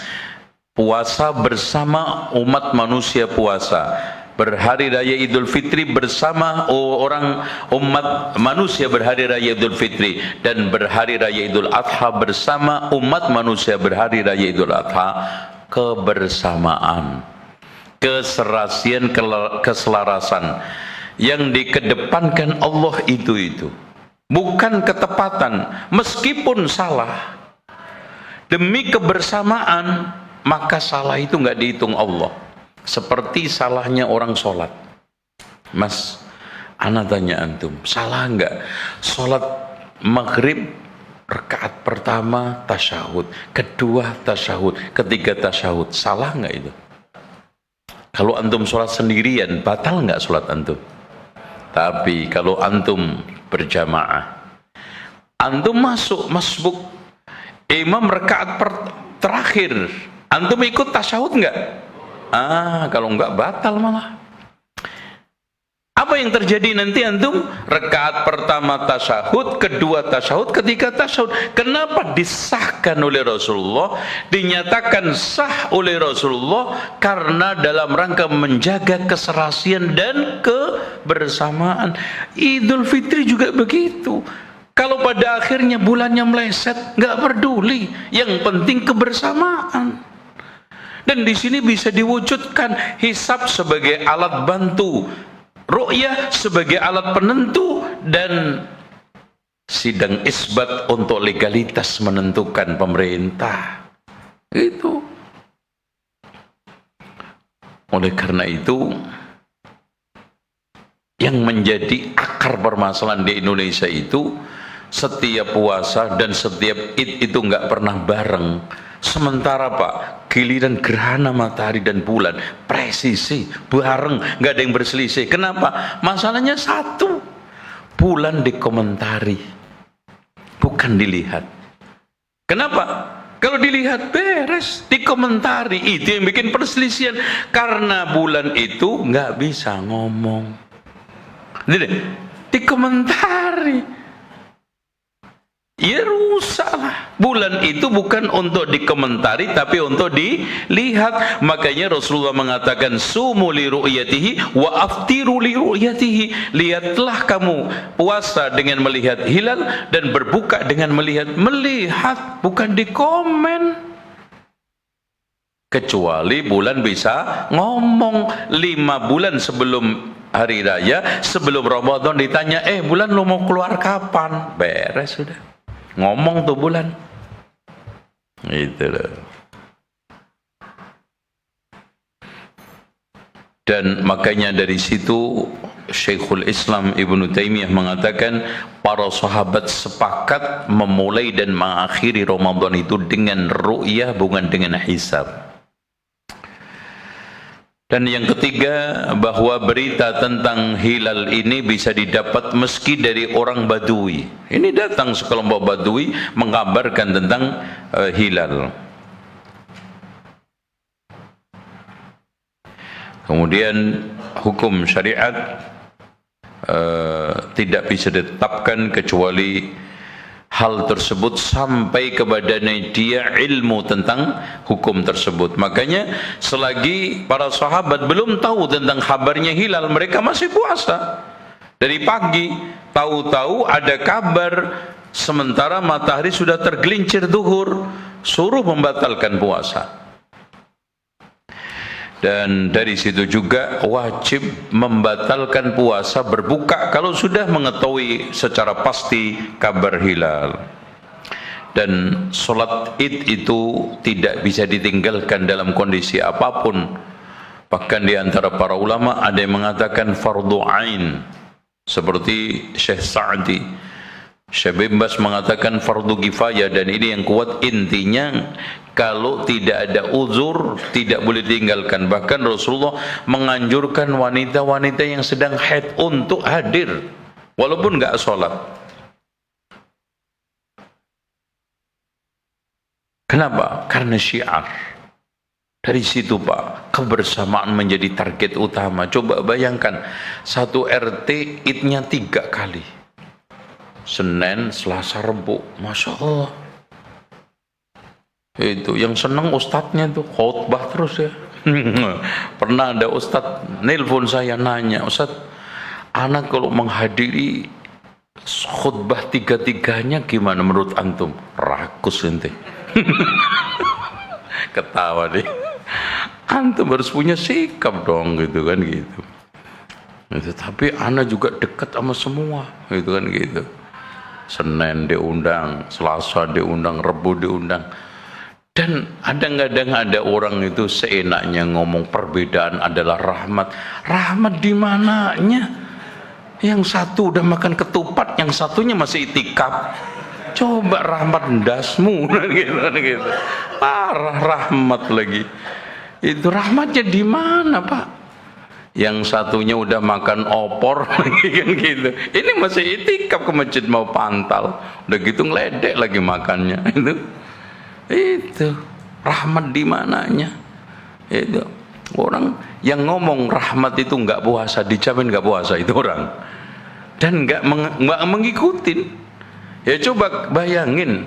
Puasa bersama umat manusia puasa, berhari raya Idul Fitri bersama orang umat manusia berhari raya Idul Fitri, dan berhari raya Idul Adha bersama umat manusia berhari raya Idul Adha. Kebersamaan, keserasian, keselarasan yang dikedepankan Allah itu bukan ketepatan, meskipun salah demi kebersamaan, maka salah itu nggak dihitung Allah. Seperti salahnya orang sholat. Mas, ana tanya antum, salah enggak sholat maghrib rakaat pertama tasyahud, kedua tasyahud, ketiga tasyahud, salah enggak itu? Kalau antum sholat sendirian, batal enggak sholat antum? Tapi kalau antum berjamaah, antum masuk masbuk, imam rakaat terakhir, antum ikut tasyahud enggak? Kalau enggak batal malah. Apa yang terjadi nanti antum? Rakaat pertama tasyahud, kedua tasyahud, ketiga tasyahud. Kenapa disahkan oleh Rasulullah, dinyatakan sah oleh Rasulullah? Karena dalam rangka menjaga keserasian dan kebersamaan. Idul Fitri juga begitu. Kalau pada akhirnya bulannya meleset, nggak peduli. Yang penting kebersamaan. Dan di sini bisa diwujudkan hisab sebagai alat bantu, ru'yah sebagai alat penentu, dan sidang isbat untuk legalitas menentukan pemerintah. Itu. Oleh karena itu, yang menjadi akar permasalahan di Indonesia itu, setiap puasa dan setiap Id itu nggak pernah bareng. Sementara Pak, giliran gerhana matahari dan bulan presisi, bareng, nggak ada yang berselisih. Kenapa? Masalahnya satu, bulan dikomentari, bukan dilihat. Kenapa? Kalau dilihat beres, dikomentari, itu yang bikin perselisihan. Karena bulan itu nggak bisa ngomong, jadi dikomentari. Ya rusaklah. Bulan itu bukan untuk dikomentari, tapi untuk dilihat. Makanya Rasulullah mengatakan, sumu li ru'yatihi wa aftiru li ru'yatihi. Lihatlah kamu puasa dengan melihat hilal dan berbuka dengan melihat. Melihat, bukan dikomen. Kecuali bulan bisa ngomong. 5 bulan sebelum hari raya, sebelum Ramadan ditanya, bulan lu mau keluar kapan? Beres sudah. Ngomong tuh bulan. Itu loh. Dan makanya dari situ Syekhul Islam Ibnu Taimiyah mengatakan, para sahabat sepakat memulai dan mengakhiri Ramadan itu dengan ru'yah, bukan dengan hisab. Dan yang ketiga, bahwa berita tentang hilal ini bisa didapat meski dari orang Badui. Ini datang sekelompok Badui mengabarkan tentang hilal. Kemudian hukum syariat tidak bisa ditetapkan kecuali hal tersebut sampai kepada dia ilmu tentang hukum tersebut. Makanya selagi para sahabat belum tahu tentang kabarnya hilal, mereka masih puasa dari pagi. Tahu-tahu ada kabar sementara matahari sudah tergelincir zuhur, suruh membatalkan puasa. Dan dari situ juga wajib membatalkan puasa, berbuka kalau sudah mengetahui secara pasti kabar hilal. Dan sholat Id itu tidak bisa ditinggalkan dalam kondisi apapun. Bahkan di antara para ulama ada yang mengatakan fardu ain, seperti Syekh Sa'di. Syekh bin Baz mengatakan fardu kifayah, dan ini yang kuat. Intinya kalau tidak ada uzur tidak boleh ditinggalkan. Bahkan Rasulullah menganjurkan wanita-wanita yang sedang haid untuk hadir walaupun nggak sholat. Kenapa? Karena syiar. Dari situ Pak, kebersamaan menjadi target utama. Coba bayangkan, satu RT idnya 3 kali, Senin, Selasa, Rebu. Masya Allah. Itu yang senang ustadznya tuh khutbah terus ya. Pernah ada ustadz nelpon saya nanya, Ustadz, anak kalau menghadiri khutbah 3-3-nya gimana menurut antum? Rakus ente. Ketawa deh. Antum harus punya sikap dong, gitu kan gitu. Gitu. Tapi anak juga dekat sama semua, gitu kan gitu. Senin diundang, Selasa diundang, Rebu diundang. Dan kadang-kadang ada orang itu seenaknya ngomong perbedaan adalah rahmat. Rahmat di mananya? Yang satu udah makan ketupat, yang satunya masih itikaf. Coba rahmat ndasmu gitu. Parah rahmat lagi. Itu rahmatnya di mana, Pak? Yang satunya udah makan opor lagi kan gitu. Ini masih itikaf ke masjid mau pantal. Udah gitu ngeledek lagi makannya. Itu rahmat di mananya? Itu orang yang ngomong rahmat itu nggak puasa, dijamin nggak puasa itu orang, dan nggak mengikutin. Ya coba bayangin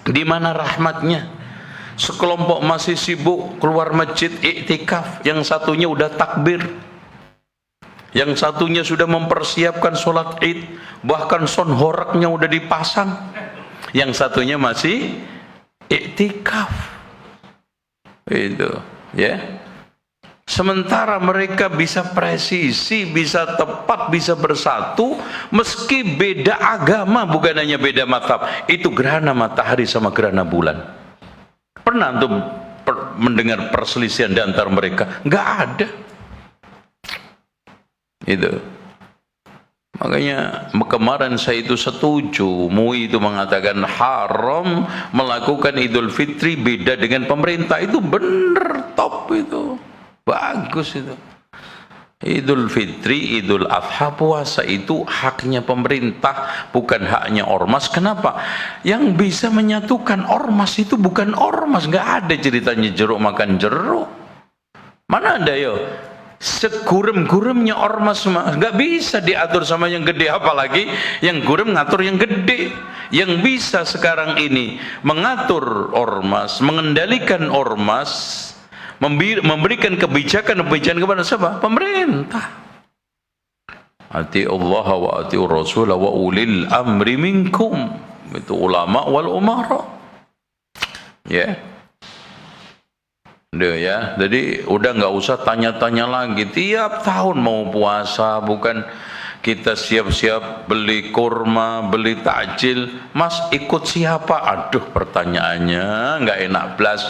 di mana rahmatnya. Sekelompok masih sibuk keluar masjid iktikaf, yang satunya udah takbir, yang satunya sudah mempersiapkan sholat id, bahkan sound horeknya udah dipasang, yang satunya masih iktikaf. Itu ya. Sementara mereka bisa presisi, bisa tepat, bisa bersatu meski beda agama, bukan hanya beda mazhab. Itu gerhana matahari sama gerhana bulan. Pernah untuk mendengar perselisihan di antara mereka? Nggak ada. Itu. Makanya kemarin saya itu setuju, MUI itu mengatakan haram melakukan Idul Fitri beda dengan pemerintah. Itu bener, top itu, bagus itu. Idul Fitri, Idul Adha, puasa itu haknya pemerintah, bukan haknya ormas. Kenapa? Yang bisa menyatukan ormas itu bukan ormas, nggak ada ceritanya jeruk makan jeruk. Mana ada yo? Segurem-guremnya ormas nggak bisa diatur sama yang gede, apalagi yang gurem ngatur yang gede. Yang bisa sekarang ini mengatur ormas, mengendalikan ormas, memberikan kebijakan kepada siapa? Pemerintah. Ati Allah wa ati Rasul wa ulil amri minkum. Itu ulama wal umara. Ya. Udah ya, jadi udah nggak usah tanya-tanya lagi. Tiap tahun mau puasa, bukan kita siap-siap beli kurma, beli takjil. Mas ikut siapa? Aduh, pertanyaannya nggak enak blas.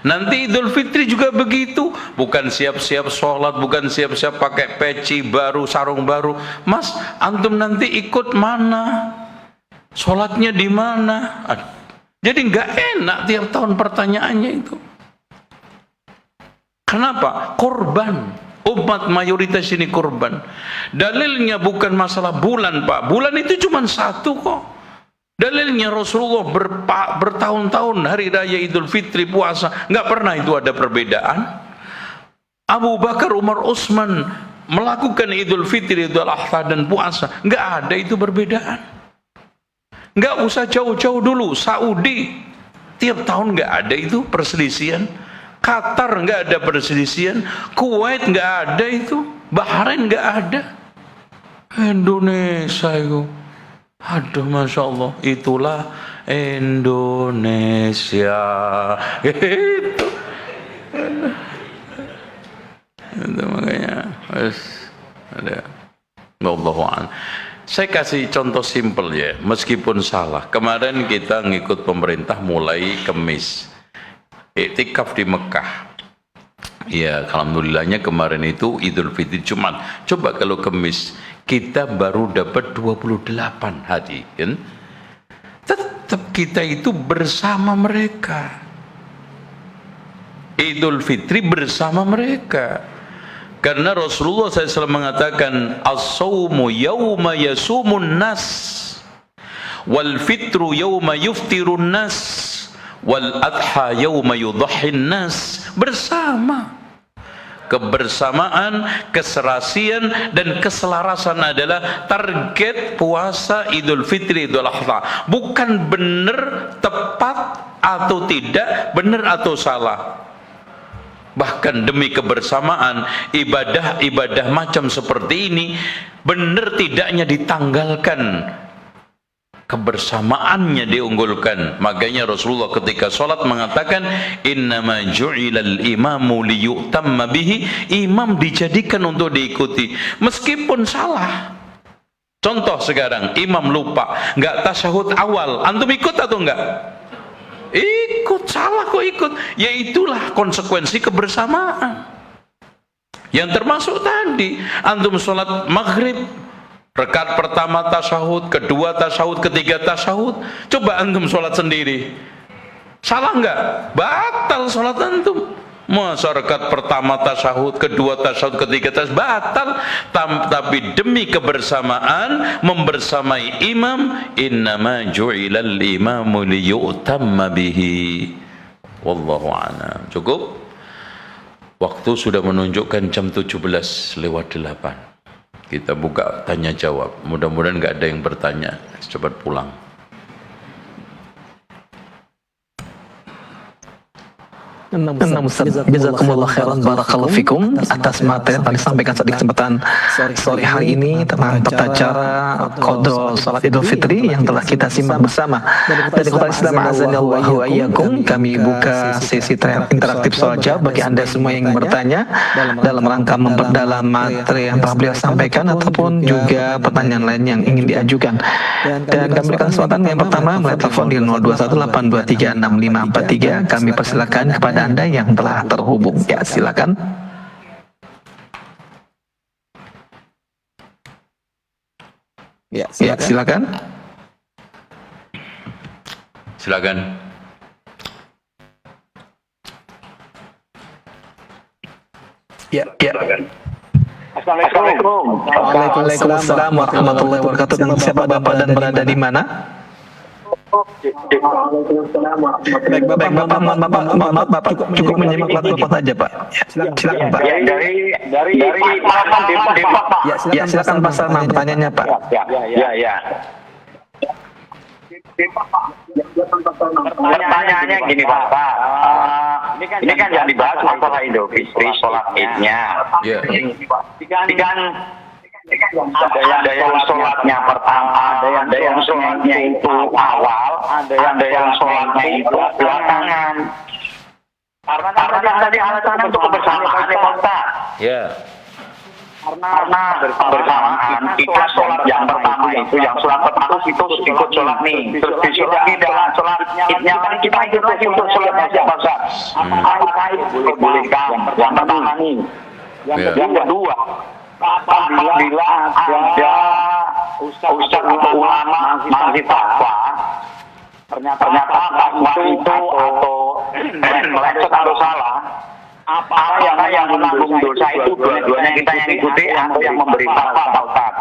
Nanti Idul Fitri juga begitu, bukan siap-siap sholat, bukan siap-siap pakai peci baru, sarung baru. Mas, antum nanti ikut mana? Sholatnya di mana? Jadi nggak enak tiap tahun pertanyaannya itu. Kenapa? Korban. Umat mayoritas ini korban. Dalilnya bukan masalah bulan, Pak. Bulan itu cuma satu kok. Dalilnya Rasulullah bertahun-tahun hari raya Idul Fitri, puasa, nggak pernah itu ada perbedaan. Abu Bakar, Umar, Utsman melakukan Idul Fitri, Idul Adha dan puasa, nggak ada itu perbedaan. Nggak usah jauh-jauh dulu. Saudi tiap tahun nggak ada itu perselisihan. Qatar nggak ada perselisihan, Kuwait nggak ada itu, Bahrain nggak ada, Indonesia itu, aduh masya Allah, itulah Indonesia, itu makanya, ada, Allahu'an. Saya kasih contoh simpel ya, meskipun salah. Kemarin kita ngikut pemerintah mulai Kemis. Iktikaf di Mekah. Ya, alhamdulillahnya kemarin itu Idul Fitri Jumat. Coba kalau Kemis kita baru dapat 28 hari, kan? Tetap kita itu bersama mereka. Idul Fitri bersama mereka. Karena Rasulullah SAW mengatakan as-sawmu yawma yasumun nas wal fitru yawma yuftirun nas wal adha yawma yudhhin nas. Bersama. Kebersamaan, keserasian dan keselarasan adalah target puasa Idul Fitri, Idul Adha. Bukan benar, tepat atau tidak, benar atau salah. Bahkan demi kebersamaan, ibadah-ibadah macam seperti ini benar tidaknya ditanggalkan, kebersamaannya diunggulkan. Makanya Rasulullah ketika sholat mengatakan innama ju'ilal imamu liyu'tamma bihi. Imam dijadikan untuk diikuti meskipun salah. Contoh sekarang imam lupa nggak tasyahud awal, antum ikut atau enggak? Ikut, salah kok ikut. Ya itulah konsekuensi kebersamaan. Yang termasuk tadi, antum sholat maghrib, rakaat pertama tasyahud, kedua tasyahud, ketiga tasyahud. Coba antum sholat sendiri, salah enggak? Batal sholat antum. Masa rakaat pertama tasyahud, kedua tasyahud, ketiga tasyahud batal. Tapi demi kebersamaan, membersamai imam, innama ju'ilal imamu liyu'tamma bihi. Wallahu a'lam. Cukup? Waktu sudah menunjukkan jam 17:08. Kita buka tanya jawab. Mudah-mudahan nggak ada yang bertanya. Cepat pulang. Jazakumullah khairan, barakallahu fikum atas materi yang tadi disampaikan saat di kesempatan sore hari ini tentang tata cara qadha salat Idul Fitri yang telah kita simak bersama. Dari Kota Islam azanillahu wa iyyakum, kami buka sesi interaktif soal jawab bagi Anda semua yang bertanya dalam rangka memperdalam materi yang telah beliau sampaikan ataupun juga pertanyaan lain yang ingin diajukan. Dan kami berikan kesempatan yang pertama melalui telepon di 0218236543. Kami persilakan kepada Anda yang telah terhubung. Ya, silakan. Ya, silakan. Silakan. Ya. Assalamualaikum. Waalaikumsalam warahmatullahi wabarakatuh. Dengan siapa Bapak dan berada di mana? Baik Bapak, maaf Bapak cukup menyimak laptop saja Pak. Ya, silakan Pak. Ya, dari Depok. Ya, silakan Pak Salman pertanyaannya Pak. Ya. Pertanyaannya gini Pak. Ini kan yang dibahas masalah Idul Fitri, sholat Idnya. Ya. Ada yang sholatnya pertama, ada yang sholatnya itu awal, ada yang sholatnya itu belakangan. Karena tadi alasan untuk kebersamaan ya Pak. Ya. Karena bersamaan kita sholat yang pertama itu, yang sholat pertama itu ikut sholat nih, terus di sholat dalam sholat idnya kan kita ikut lagi untuk sholatnya siapa Pak? Apakah bolehkah yang pertama nih? Yang kedua, apabila ada ustaz ulama masih fatwa, ternyata fatwa itu atau melencet atau salah, apakah yang menanggung dosa itu dua-duanya kita yang ikuti atau yang memberi fatwa Pak Ustaz?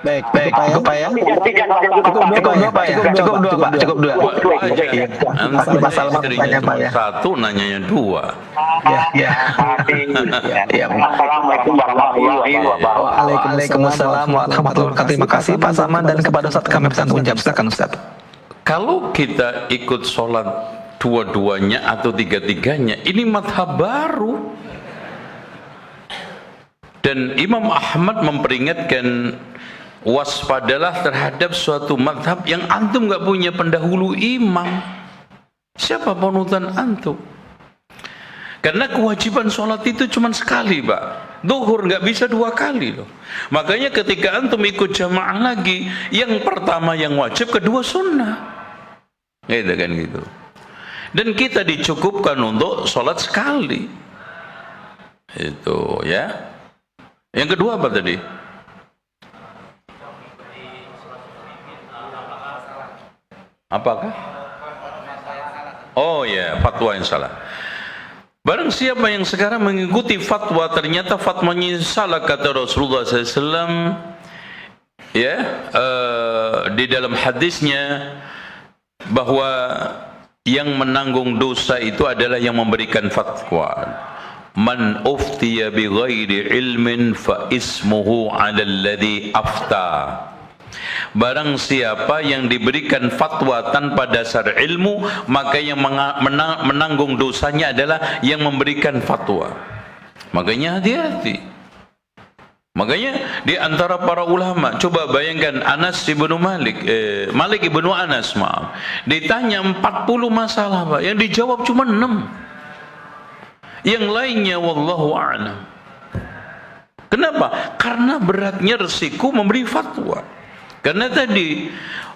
Baik Pak ya. Cukup dua Pak. Masalah pertanyaan Pak ya. Satu nanyanya dua. Ya. Assalamualaikum warahmatullahi wabarakatuh. Waalaikumsalam warahmatullahi wabarakatuh. Terima kasih Pak Salman dan kepada Ustaz kami pesan menjawab. Silakan Ustaz. Kalau kita ikut sholat dua-duanya atau tiga-tiganya, ini madhab baru. Dan Imam Ahmad memperingatkan, waspadalah terhadap suatu madhab yang antum gak punya pendahulu imam. Siapa panutan antum? Karena kewajiban sholat itu cuma sekali Pak. Zuhur gak bisa dua kali loh. Makanya ketika antum ikut jamaah lagi, yang pertama yang wajib, kedua sunnah. Gitu kan gitu. Dan kita dicukupkan untuk sholat sekali. Itu ya. Yang kedua apa tadi? Apakah? Oh ya, fatwa yang salah. Barang siapa yang sekarang mengikuti fatwa, ternyata fatwanya salah, kata Rasulullah SAW ya, di dalam hadisnya, bahwa yang menanggung dosa itu adalah yang memberikan fatwa. Man uftiya bi ghairi ilmin fa ismuhu 'ala alladhi afta. Barang siapa yang diberikan fatwa tanpa dasar ilmu, maka yang menanggung dosanya adalah yang memberikan fatwa. Makanya hati-hati. Makanya di antara para ulama, coba bayangkan Anas ibnu Malik ibnu Anas, maaf, ditanya 40 masalah Pak, yang dijawab cuma 6. Yang lainnya wallahu a'lam. Kenapa? Karena beratnya resiko memberi fatwa. Karena tadi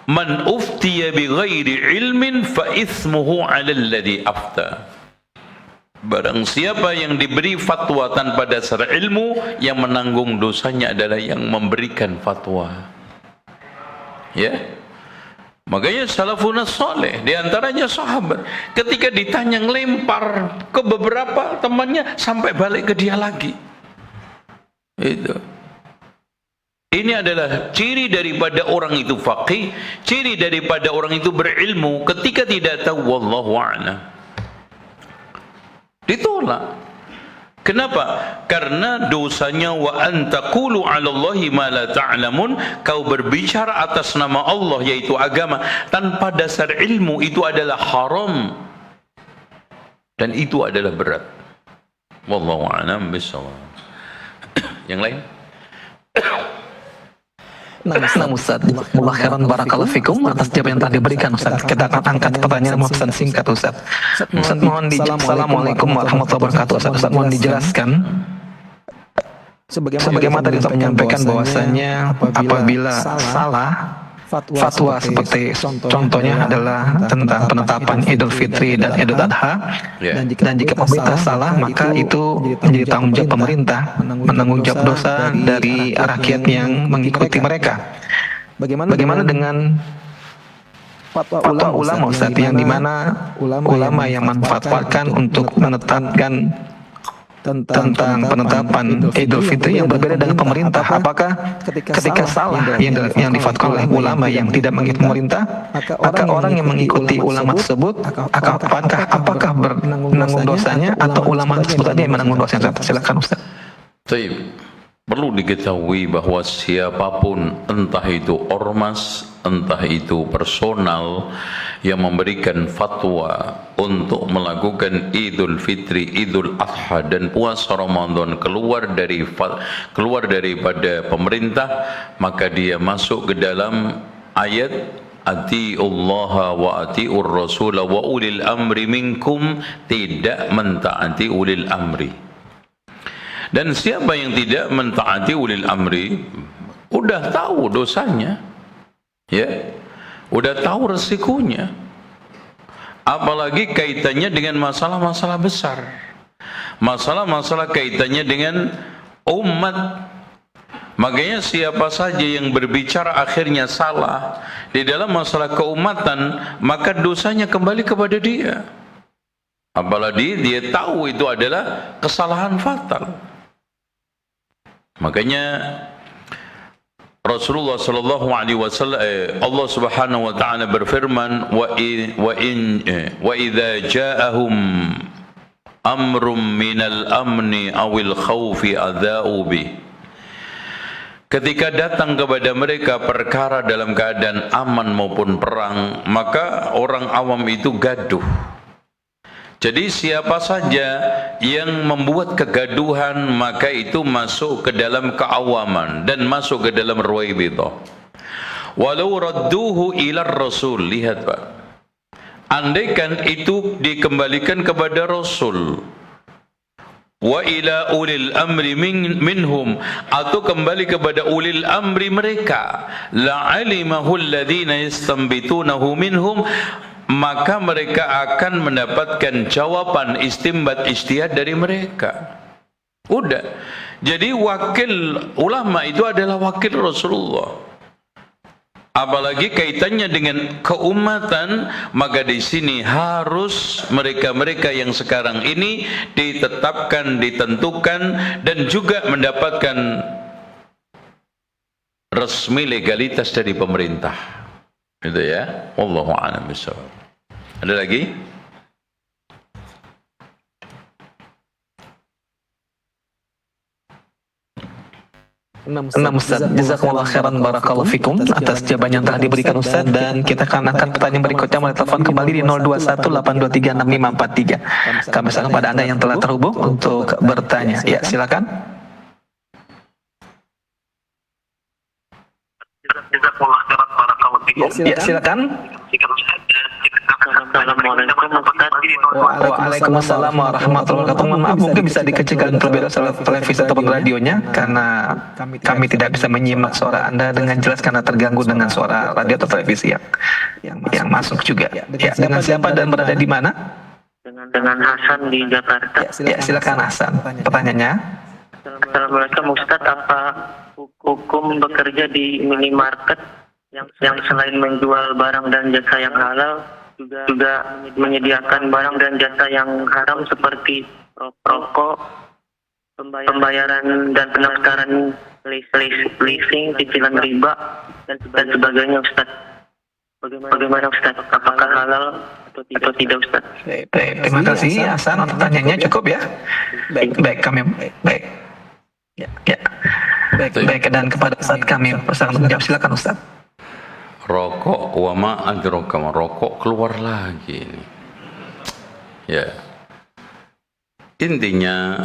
man uftiya bighairi ilmin fa ithmuhu 'ala alladhi afta. Barang siapa yang diberi fatwa tanpa dasar ilmu, yang menanggung dosanya adalah yang memberikan fatwa. Ya. Makanya salafun saleh, di antaranya sahabat, ketika ditanya ngelempar ke beberapa temannya sampai balik ke dia lagi. Itu. Ini adalah ciri daripada orang itu faqih, ciri daripada orang itu berilmu. Ketika tidak tahu, wallahu a'lam, ditolak. Kenapa? Karena dosanya wa antaqulu 'alallahi ma la ta'lamun, kau berbicara atas nama Allah yaitu agama tanpa dasar ilmu, itu adalah haram dan itu adalah berat. Wallahu a'lam bishawab. Yang lain? Nah Ustaz, jazakumullah khairan barakallahu fikum atas jawaban yang telah diberikan Ustaz. Kita akan angkat pertanyaan dengan pesan singkat Ustaz. Ustaz mohon Assalamualaikum warahmatullahi wabarakatuh. Ustaz mohon dijelaskan sebagaimana tadi Ustaz menyampaikan bahwasanya apabila salah fatwa seperti contohnya adalah tentang penetapan Idul Fitri dan Idul Adha, dan jika pemerintah salah maka itu menjadi tanggung jawab pemerintah menanggung jawab dosa dari rakyat yang mengikuti mereka. Bagaimana dengan fatwa ulama Ustaz, yang dimana ulama yang memanfaatkan untuk menetapkan tentang penetapan Idul Fitri yang berbeda dengan pemerintah? Apakah ketika salah yang difatwakan oleh ulama yang tidak mengikuti pemerintah, maka orang yang mengikuti ulama tersebut apakah menanggung dosanya atau ulama tersebut saja yang menanggung dosanya? Silakan Ustaz. Baik. Perlu diketahui bahwa siapapun, entah itu ormas, entah itu personal yang memberikan fatwa untuk melakukan Idul Fitri, Idul Adha dan puasa Ramadan keluar daripada pemerintah, maka dia masuk ke dalam ayat atiullaha wa atiur rasul wa ulil amri minkum, tidak mentaati ulil amri. Dan siapa yang tidak mentaati ulil amri, udah tahu dosanya, ya, udah tahu resikonya. Apalagi kaitannya dengan masalah-masalah besar, masalah-masalah kaitannya dengan umat. Makanya siapa saja yang berbicara akhirnya salah di dalam masalah keumatan, maka dosanya kembali kepada dia. Apalagi dia tahu itu adalah kesalahan fatal. Makanya Rasulullah sallallahu alaihi wasallam, Allah Subhanahu wa taala berfirman, wa idza ja'ahum amrum minal amni awil khaufi adza'u bi. Ketika datang kepada mereka perkara dalam keadaan aman maupun perang, maka orang awam itu gaduh. Jadi siapa saja yang membuat kegaduhan, maka itu masuk ke dalam keawaman dan masuk ke dalam ruwaibidah. Walau radduhu ila Rasul, lihat Pak, andaikan itu dikembalikan kepada Rasul, wa ila ulil amri minhum, atau kembali kepada ulil amri mereka, la'alimahu alladhina yastanbitunahu minhum, maka mereka akan mendapatkan jawaban istimbat ijtihad dari mereka. Udah. Jadi wakil ulama itu adalah wakil Rasulullah. Apalagi kaitannya dengan keumatan, maka di sini harus mereka-mereka yang sekarang ini ditetapkan, ditentukan dan juga mendapatkan resmi legalitas dari pemerintah. Itu ya. Wallahu a'lam bishawab. Ada lagi? Enam Ustaz, jazakumullah khairan barakallahu fikum atas jawaban yang telah diberikan Ustaz, dan kita akan angkat pertanyaan berikutnya melalui telepon kembali di 0218236543. Kami silakan pada Anda yang telah terhubung untuk bertanya. Ya, silakan. Jazakumullah khairan barakallahu fikum. Ya, silakan. Assalamualaikum Ustaz. Waalaikumsalam warahmatullahi wabarakatuh. Mohon maaf, mungkin bisa dikecilkan terlebih dahulu televisi ataupun radionya karena kami tidak bisa menyimak suara Anda dengan jelas karena terganggu dengan suara radio atau televisi yang masuk juga. Ya, dengan siapa dan berada di mana? Dengan Hasan di Jakarta. Ya, silakan Hasan. Pertanyaannya? Assalamualaikum Ustaz, apa hukum bekerja di minimarket yang selain menjual barang dan jasa yang halal juga menyediakan barang dan jasa yang haram seperti rokok, pembayaran dan pendaftaran leasing, cicilan riba dan sebagainya Ustaz. Bagaimana Ustaz? Apakah halal atau tidak Ustaz? Baik, terima kasih Hasan. Pertanyaannya cukup ya? Baik, kami baik. Ya. Baik, dan kepada Ustaz kami persilakan menjawab. Silakan Ustaz. Rokok, wa ma adraka, rokok keluar lagi ini. Ya. Intinya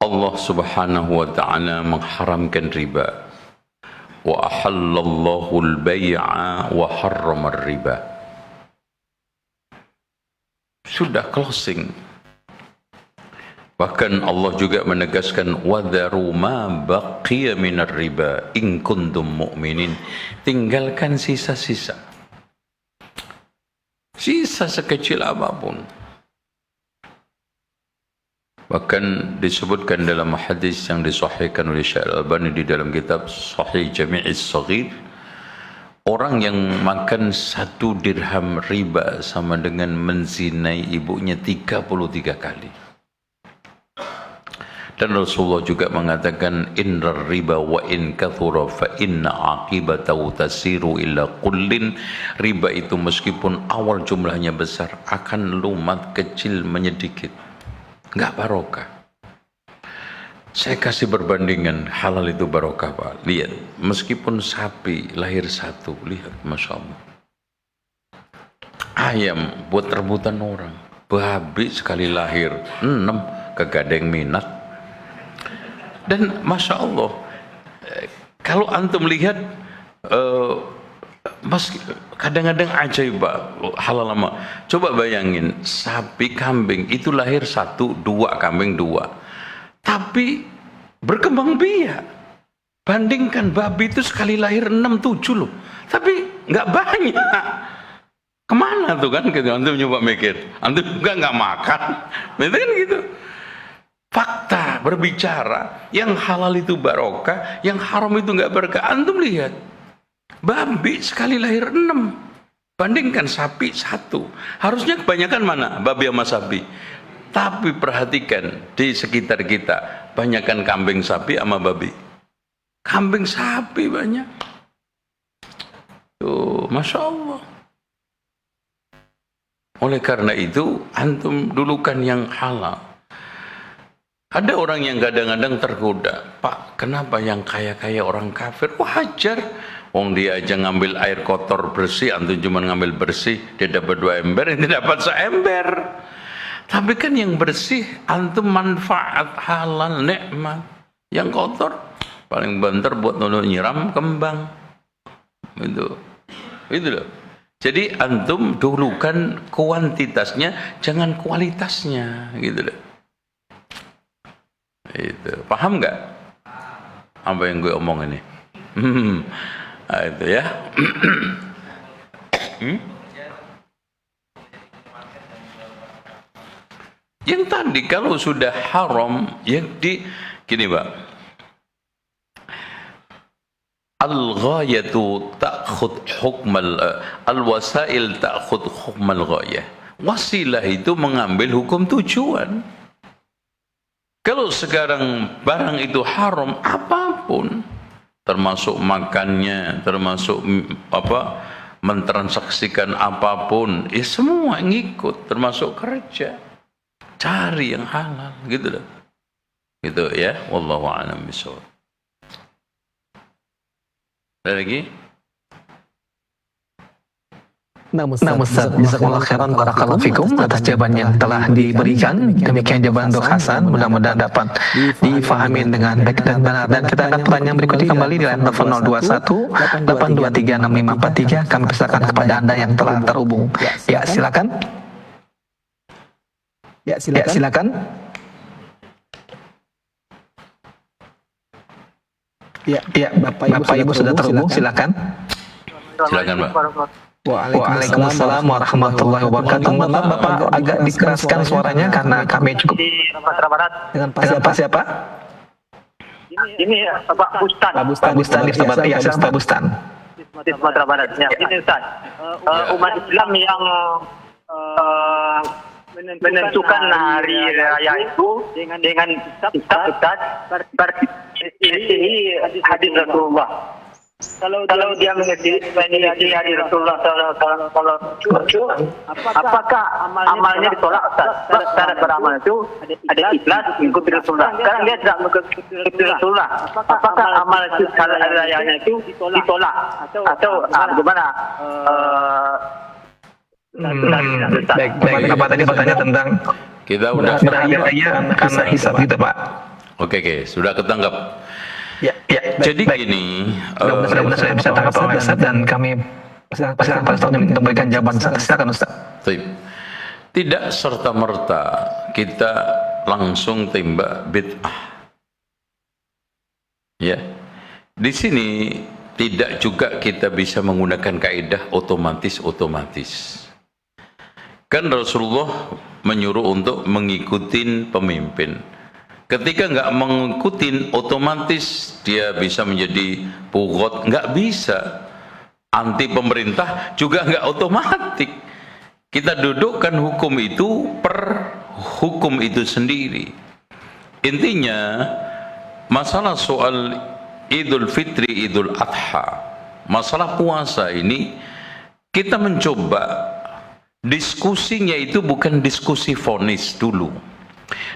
Allah Subhanahu wa taala mengharamkan riba. Wa ahallallahu al-bai'a wa harrama riba. Sudah closing. Bahkan Allah juga menegaskan wadharu ma baqiya minar riba in kuntum mu'minin. Tinggalkan sisa-sisa. Sisa sekecil apapun. Bahkan disebutkan dalam hadis yang disahihkan oleh Syekh Al-Albani di dalam kitab Sahih Jami'is Shaghir, orang yang makan 1 dirham riba sama dengan menzinai ibunya 33 kali. Dan Rasulullah juga mengatakan innar riba wa in kathura fa inna aqibatahu tasiru illa qullin. Riba itu meskipun awal jumlahnya besar akan lumat kecil menyedikit, enggak barokah. Saya kasih perbandingan, halal itu barokah Pak. Lihat, meskipun sapi lahir 1, lihat Masya Allah. Ayam buat rebutan orang, babi sekali lahir 6 kegadeng minat. Dan Masya Allah, kalau antum lihat, kadang-kadang ajaib Pak, halal lama. Coba bayangin, sapi kambing itu lahir 1, 2, kambing 2. Tapi berkembang biak. Bandingkan babi itu sekali lahir 6, 7 loh. Tapi nggak banyak. Kemana tuh kan? Gitu. Antum coba mikir. Antum juga nggak makan. Betul kan gitu. Fakta berbicara, yang halal itu barokah, yang haram itu nggak berkah. Antum lihat, babi sekali lahir 6, bandingkan sapi 1. Harusnya kebanyakan mana? Babi sama sapi. Tapi perhatikan di sekitar kita, banyakkan kambing sapi sama babi. Kambing sapi banyak. Tuh, Masya Allah. Oleh karena itu, antum dulukan yang halal. Ada orang yang kadang-kadang tergoda, Pak, kenapa yang kaya-kaya orang kafir? Wajar, wong dia aja ngambil air kotor bersih, antum cuma ngambil bersih, dia dapat 2 ember, ini dapat seember. Tapi kan yang bersih, antum manfaat halal, nikmat. Yang kotor, paling banter buat nyiram kembang. Itu loh. Jadi antum dulukan kuantitasnya, jangan kualitasnya, gitu loh. Itu paham nggak apa yang gue omong ini? Nah, itu ya. Yang tadi kalau sudah haram, yang gini Pak, al-ghayatu ta'khud hukmal al-wasail ta'khud hukmal ghayah. Wasilah itu mengambil hukum tujuan. Kalau sekarang barang itu haram apapun, termasuk makannya, termasuk mentransaksikan apapun, ya semua ngikut, termasuk kerja. Cari yang halal, gitu loh. Gitu ya, wallahu a'lam bishawab. Ada lagi? Nah Ustaz, jazakumullah khairan barakallahu fikum atas jawaban yang telah diberikan. Demikian jawaban untuk Hasan, mudah-mudahan dapat difahami dengan baik dan benar. Dan kita akan pertanyaan berikutnya kembali di line telepon 021 823 6543. Kami persilakan kepada Anda yang telah terhubung. Ya, silakan. Ya, silakan. Ya, Bapak Ibu sudah terhubung, silakan. Silakan, Pak. Waalaikumsalam warahmatullahi wabarakatuh. Bapak agak dikeraskan suaranya karena kami cukup. Dengan Pak siapa? Ini Pak Bustan. Pak Bustan, iya, Pak Bustan. Di Sumatera Barat. Ya, ini Ustaz. Umat Islam yang menentukan hari raya itu dengan Ustaz berisi hadis Rasulullah. Kalau dia mengerti di hari Rasulullah SAW, apakah amalnya ditolak? Syarat beramal itu ada ikhlas mengikuti Rasulullah. Sekarang dia tidak mengikuti Rasulullah. Apakah amal itu syarat rayanya itu ditolak atau bagaimana? Baik. Bapak tadi bertanya tentang Kita udah raya karena hisab gitu, Pak. Oke, sudah ketangkap. Ya. Jadi gini, Mudah-mudahan saya bisa tangkap Pak Ustaz dan kami persilakan Pak Ustaz untuk memberikan jawaban. Silakan Ustaz. tidak serta-merta kita langsung tembak bid'ah. Ya, di sini tidak juga kita bisa menggunakan kaidah otomatis. Kan Rasulullah menyuruh untuk mengikuti pemimpin. Ketika nggak mengikuti, otomatis dia bisa menjadi pugot, nggak bisa. Anti pemerintah juga nggak otomatis. Kita dudukkan hukum itu per hukum itu sendiri. Intinya, masalah soal Idul Fitri, Idul Adha, masalah puasa ini, kita mencoba diskusinya itu bukan diskusi vonis dulu.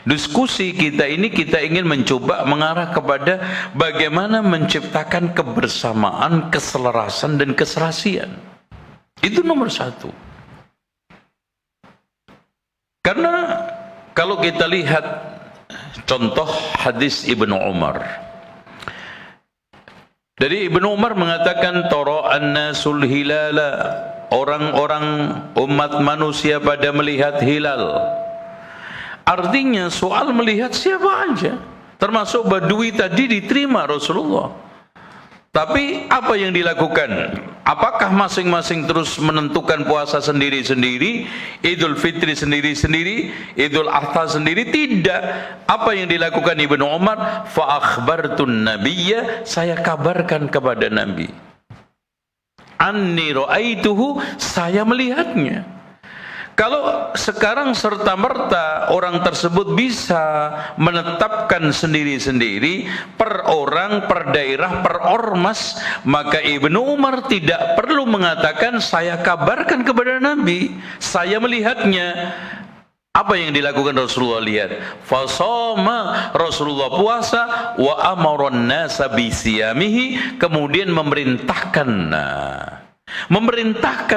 Diskusi kita ini kita ingin mencoba mengarah kepada bagaimana menciptakan kebersamaan, keselarasan dan keserasian. Itu nomor satu. Karena kalau kita lihat contoh hadis Ibnu Umar. Dari Ibnu Umar mengatakan tara'an nasul hilala, orang-orang umat manusia pada melihat hilal. Artinya soal melihat siapa aja, termasuk Badui tadi diterima Rasulullah. Tapi apa yang dilakukan? Apakah masing-masing terus menentukan puasa sendiri-sendiri, Idul Fitri sendiri-sendiri, Idul Adha sendiri? Tidak. Apa yang dilakukan Ibnu Umar? Fa akhbartun nabiyya, saya kabarkan kepada Nabi. Anni ra'aituhu, saya melihatnya. Kalau sekarang serta-merta orang tersebut bisa menetapkan sendiri-sendiri per orang, per daerah, per ormas, maka Ibnu Umar tidak perlu mengatakan saya kabarkan kepada Nabi, saya melihatnya. Apa yang dilakukan Rasulullah? Lihat, fasoma, Rasulullah puasa, wa amaron nasa bisiyamihi, kemudian memerintahkan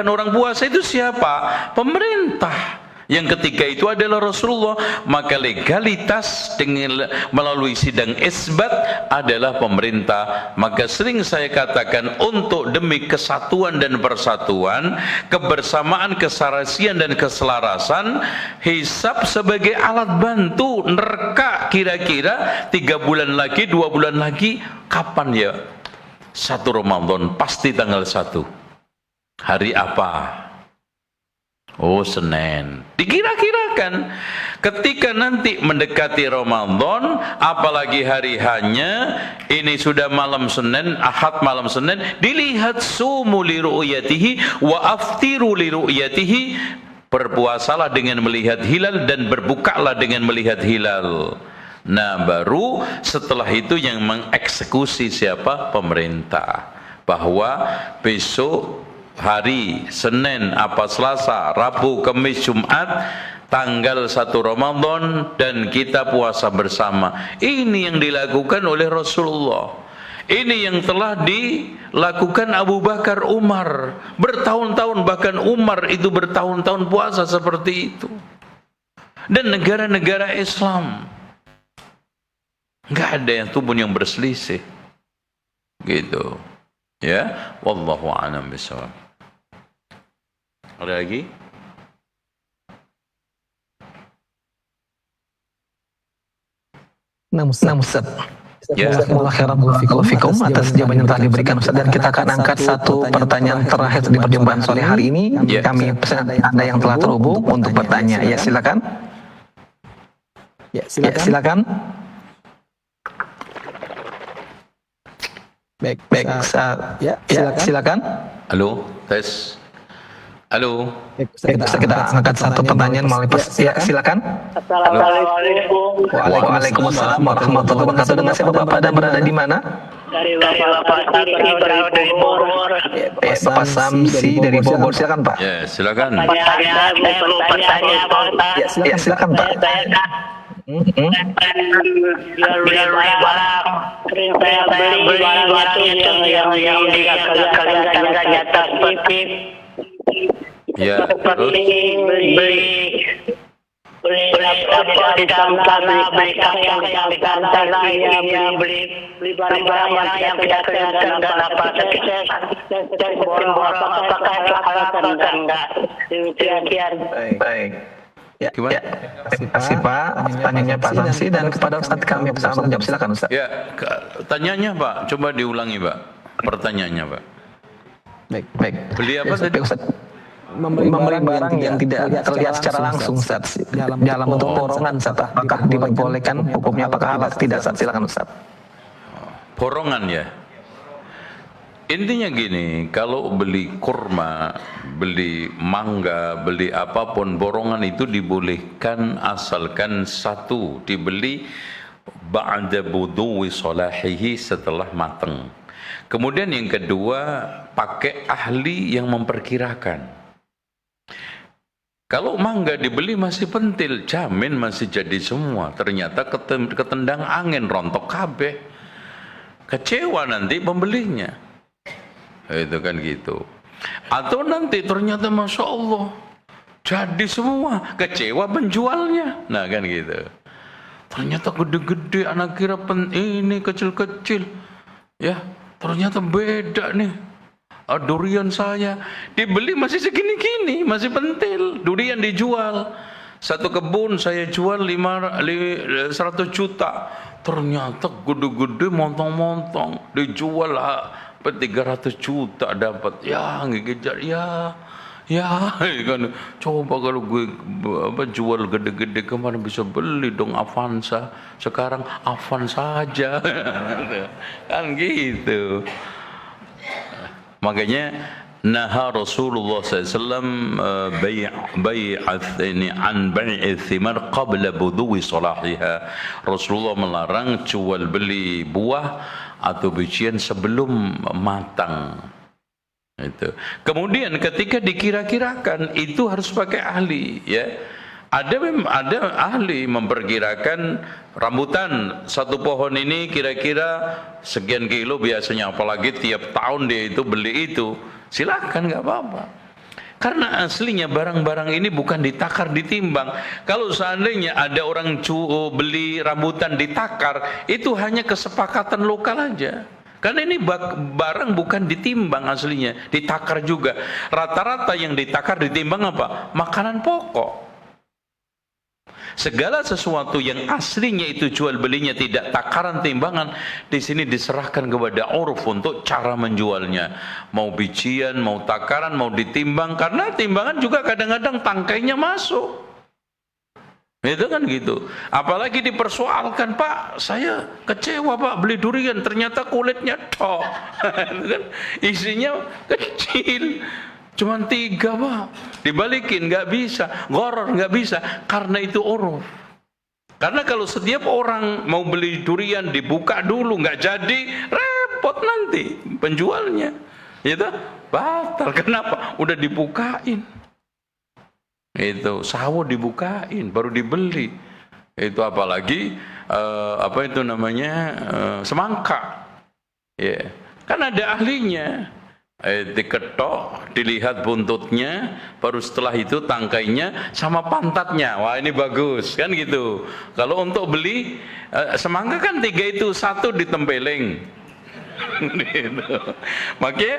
orang puasa itu siapa? Pemerintah. Yang ketiga itu adalah Rasulullah. Maka legalitas dengan melalui sidang isbat adalah pemerintah. Maka sering saya katakan, untuk demi kesatuan dan persatuan, kebersamaan, keserasian dan keselarasan, hisab sebagai alat bantu. Nerka kira-kira 3 bulan lagi, 2 bulan lagi, kapan ya? 1 Ramadan, pasti tanggal 1. Hari apa? Oh, Senin. Dikira-kirakan ketika nanti mendekati Ramadan, apalagi hari hanya ini sudah malam Senin, Ahad malam Senin, dilihat sumu li ru'yatihi wa aftiru li ru'yatihi, berpuasalah dengan melihat hilal dan berbukalah dengan melihat hilal. Nah, baru setelah itu yang mengeksekusi siapa? Pemerintah. Bahwa besok hari Senin, Selasa, Rabu, Kamis, Jumat, tanggal 1 Ramadan dan kita puasa bersama. Ini yang dilakukan oleh Rasulullah. Ini yang telah dilakukan Abu Bakar, Umar bertahun-tahun, bahkan Umar itu bertahun-tahun puasa seperti itu. Dan negara-negara Islam nggak ada yang tubuh yang berselisih, gitu. Ya, wallahu a'lam bishawab. Ada lagi? Nah Ustaz, Ya. Jazakallahu khairan barakallahu fikum atas jawaban yang telah diberikan Ustaz, dan kita akan angkat satu pertanyaan terakhir di perjumpaan sore hari ini. Ya. Kami pesan Anda yang telah terhubung untuk bertanya. Ya, silakan. Ya, silakan. Baik, silakan. Halo, tes. Halo. Kita angkat satu pertanyaan melalui ya, silakan. Assalamualaikum. Waalaikumsalam warahmatullahi wabarakatuh. Dengan siapa Bapak dan berada di mana? Dari Bapak Ibrahim dari Bogor. Bapak Samsi dari Bogor, silakan Pak. Ya, silakan. Saya perlu bertanya Pak. Ya, silakan Pak. Jual beli barang. Sering saya beli barang yang dikatakan nggak nyata seperti Ya, seperti beli apa di tanah, beli yang di tanah, beli barang-barang yang tidak kelihatan dan apa saya borong apakah itu halal atau enggak demikian. Baik. Ya, Gimana? terima kasih Pak. Pertanyaannya Pak Samsi, dan kepada Ustaz kami bersama menjawab. Silakan Ustaz. Ya, tanyanya Pak, coba diulangi Pak. Pertanyaannya Pak. Baik. Beli apa tadi? Ustaz, membeli barang yang tidak terlihat secara langsung Ustaz, dalam bentuk borongan Ustaz, apakah diperbolehkan, hukumnya apakah halal tidak Ustaz? Silakan Ustaz. Borongan ya. Intinya gini, kalau beli kurma, beli mangga, beli apapun, borongan itu dibolehkan asalkan satu, dibeli ba'da buduwi salahihi, setelah mateng. Kemudian yang kedua, pakai ahli yang memperkirakan. Kalau mangga dibeli masih pentil, jamin masih jadi semua. Ternyata ketendang angin, rontok kabeh. Kecewa nanti pembelinya. Itu kan gitu. Atau nanti ternyata Masya Allah jadi semua, kecewa penjualnya. Nah kan gitu. Ternyata gede-gede, anak kira ini kecil-kecil. Ya, ternyata beda nih. Durian saya dibeli masih segini-gini, masih pentil. Durian dijual, satu kebun saya jual 100 juta. Ternyata gede-gede, montong-montong, dijual 300 juta dapat. Ya ngejar, ya kan. Coba kalau gue jual gede-gede, kemana bisa beli dong Avanza. Sekarang Avanza saja. Kan gitu. Makanya naha Rasulullah SAW bai'ath ini an bai'i thimar qabla buduwi salahiha. Rasulullah melarang jual beli buah atau bijian sebelum matang. Itu. Kemudian ketika dikira-kirakan itu harus pakai ahli, ya. Ada ahli memperkirakan rambutan satu pohon ini kira-kira sekian kilo biasanya, apalagi tiap tahun dia itu beli itu, silakan, nggak apa-apa. Karena aslinya barang-barang ini bukan ditakar, ditimbang. Kalau seandainya ada orang beli rambutan ditakar, itu hanya kesepakatan lokal aja. Karena ini barang bukan ditimbang aslinya, ditakar juga. Rata-rata yang ditakar ditimbang apa? Makanan pokok. Segala sesuatu yang aslinya itu jual belinya tidak takaran timbangan, di sini diserahkan kepada uruf untuk cara menjualnya. Mau bijian, mau takaran, mau ditimbang, karena timbangan juga kadang-kadang tangkainya masuk. Itu kan gitu. Apalagi dipersoalkan, Pak, saya kecewa Pak beli durian, ternyata kulitnya tok. Isinya kecil. Cuman 3 Pak, dibalikin nggak bisa, goror nggak bisa, karena itu uruf. Karena kalau setiap orang mau beli durian dibuka dulu nggak jadi, repot nanti penjualnya, itu batal. Kenapa? Udah dibukain, itu sawo dibukain baru dibeli. Itu apalagi apa itu namanya semangka. Ya, kan ada ahlinya. Diketok, dilihat buntutnya, baru setelah itu tangkainya sama pantatnya. Wah, ini bagus, kan gitu. Kalau untuk beli semangka kan 3 itu, 1 ditempeleng. Gitu. Makanya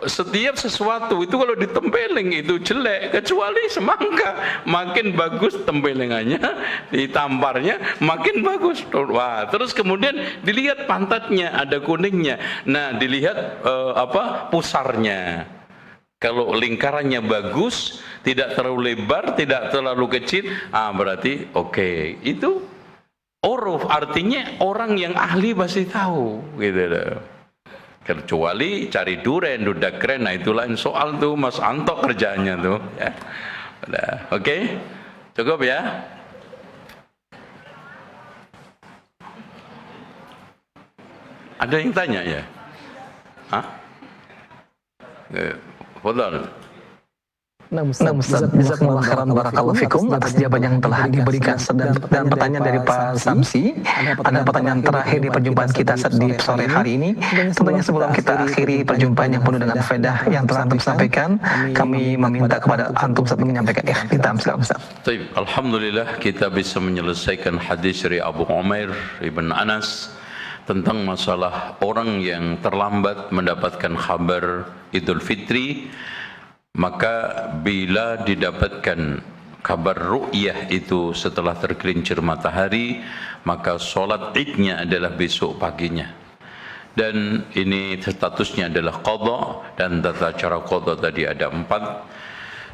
setiap sesuatu itu kalau ditempeleng itu jelek, kecuali semangka makin bagus tempelengannya, ditamparnya makin bagus. Wah, terus kemudian dilihat pantatnya ada kuningnya. Nah, dilihat pusarnya. Kalau lingkarannya bagus, tidak terlalu lebar, tidak terlalu kecil, berarti oke. Itu uruf, artinya orang yang ahli pasti tahu, gitu loh. Kecuali cari duren, dudak keren, nah itu lain soal tuh, Mas Anto kerjaannya tuh. Ya. Udah, oke? Cukup ya? Ada yang tanya ya? Hah? Fadhal. Nah, Ustaz, jazakumullah khairan barakallahu fikum atas jawaban yang telah diberikan dan pertanyaan dari Pak Samsi. Ada pertanyaan terakhir di perjumpaan kita di sore hari ini. Tentunya sebelum kita akhiri perjumpaan yang penuh dengan faedah yang telah antum sampaikan, kami meminta kepada antum Ustaz menyampaikan ikhtitam. Silakan Ustaz. Baik, alhamdulillah kita bisa menyelesaikan hadis dari Abu Umair Ibn Anas tentang masalah orang yang terlambat mendapatkan kabar Idul Fitri. Maka bila didapatkan kabar ru'yah itu setelah tergelincir matahari, maka solat idnya adalah besok paginya. Dan ini statusnya adalah qadha, dan tata cara qadha tadi ada 4.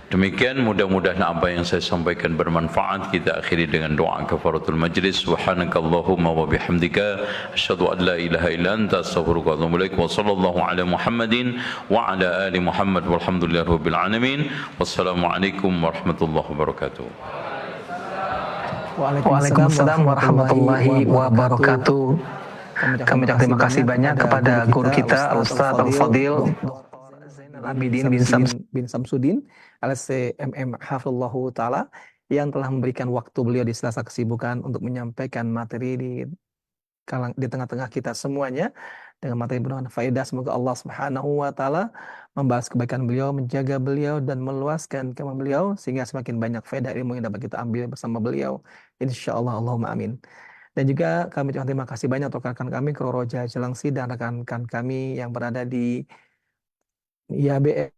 Demikian, mudah-mudahan apa yang saya sampaikan bermanfaat. Kita akhiri dengan doa kafaratul majlis. Subhanakallahumma wa bihamdika asyhadu an la ilaha illa anta astaghfiruka wa atubu ilaik. Wa sallallahu ala Muhammadin wa ala ali Muhammad walhamdulillahi rabbil alamin. Wassalamualaikum warahmatullahi wabarakatuh. Waalaikumsalam warahmatullahi wabarakatuh. Kami ucapkan terima kasih banyak kepada guru kita Al-Ustaz Al-Fadil Abidin bin Samsudin LCMM Hafizallahu Ta'ala, yang telah memberikan waktu beliau di sela-sela kesibukan untuk menyampaikan materi di tengah-tengah kita semuanya dengan materi penuh faedah. Semoga Allah Subhanahu wa Ta'ala membalas kebaikan beliau, menjaga beliau, dan meluaskan kemampuan beliau sehingga semakin banyak faedah ilmu yang dapat kita ambil bersama beliau, insyaallah. Allahumma amin. Dan juga kami ucapkan terima kasih banyak untuk rekan kami Kro Roja Jelangsi dan rekan-rekan kami yang berada di IABS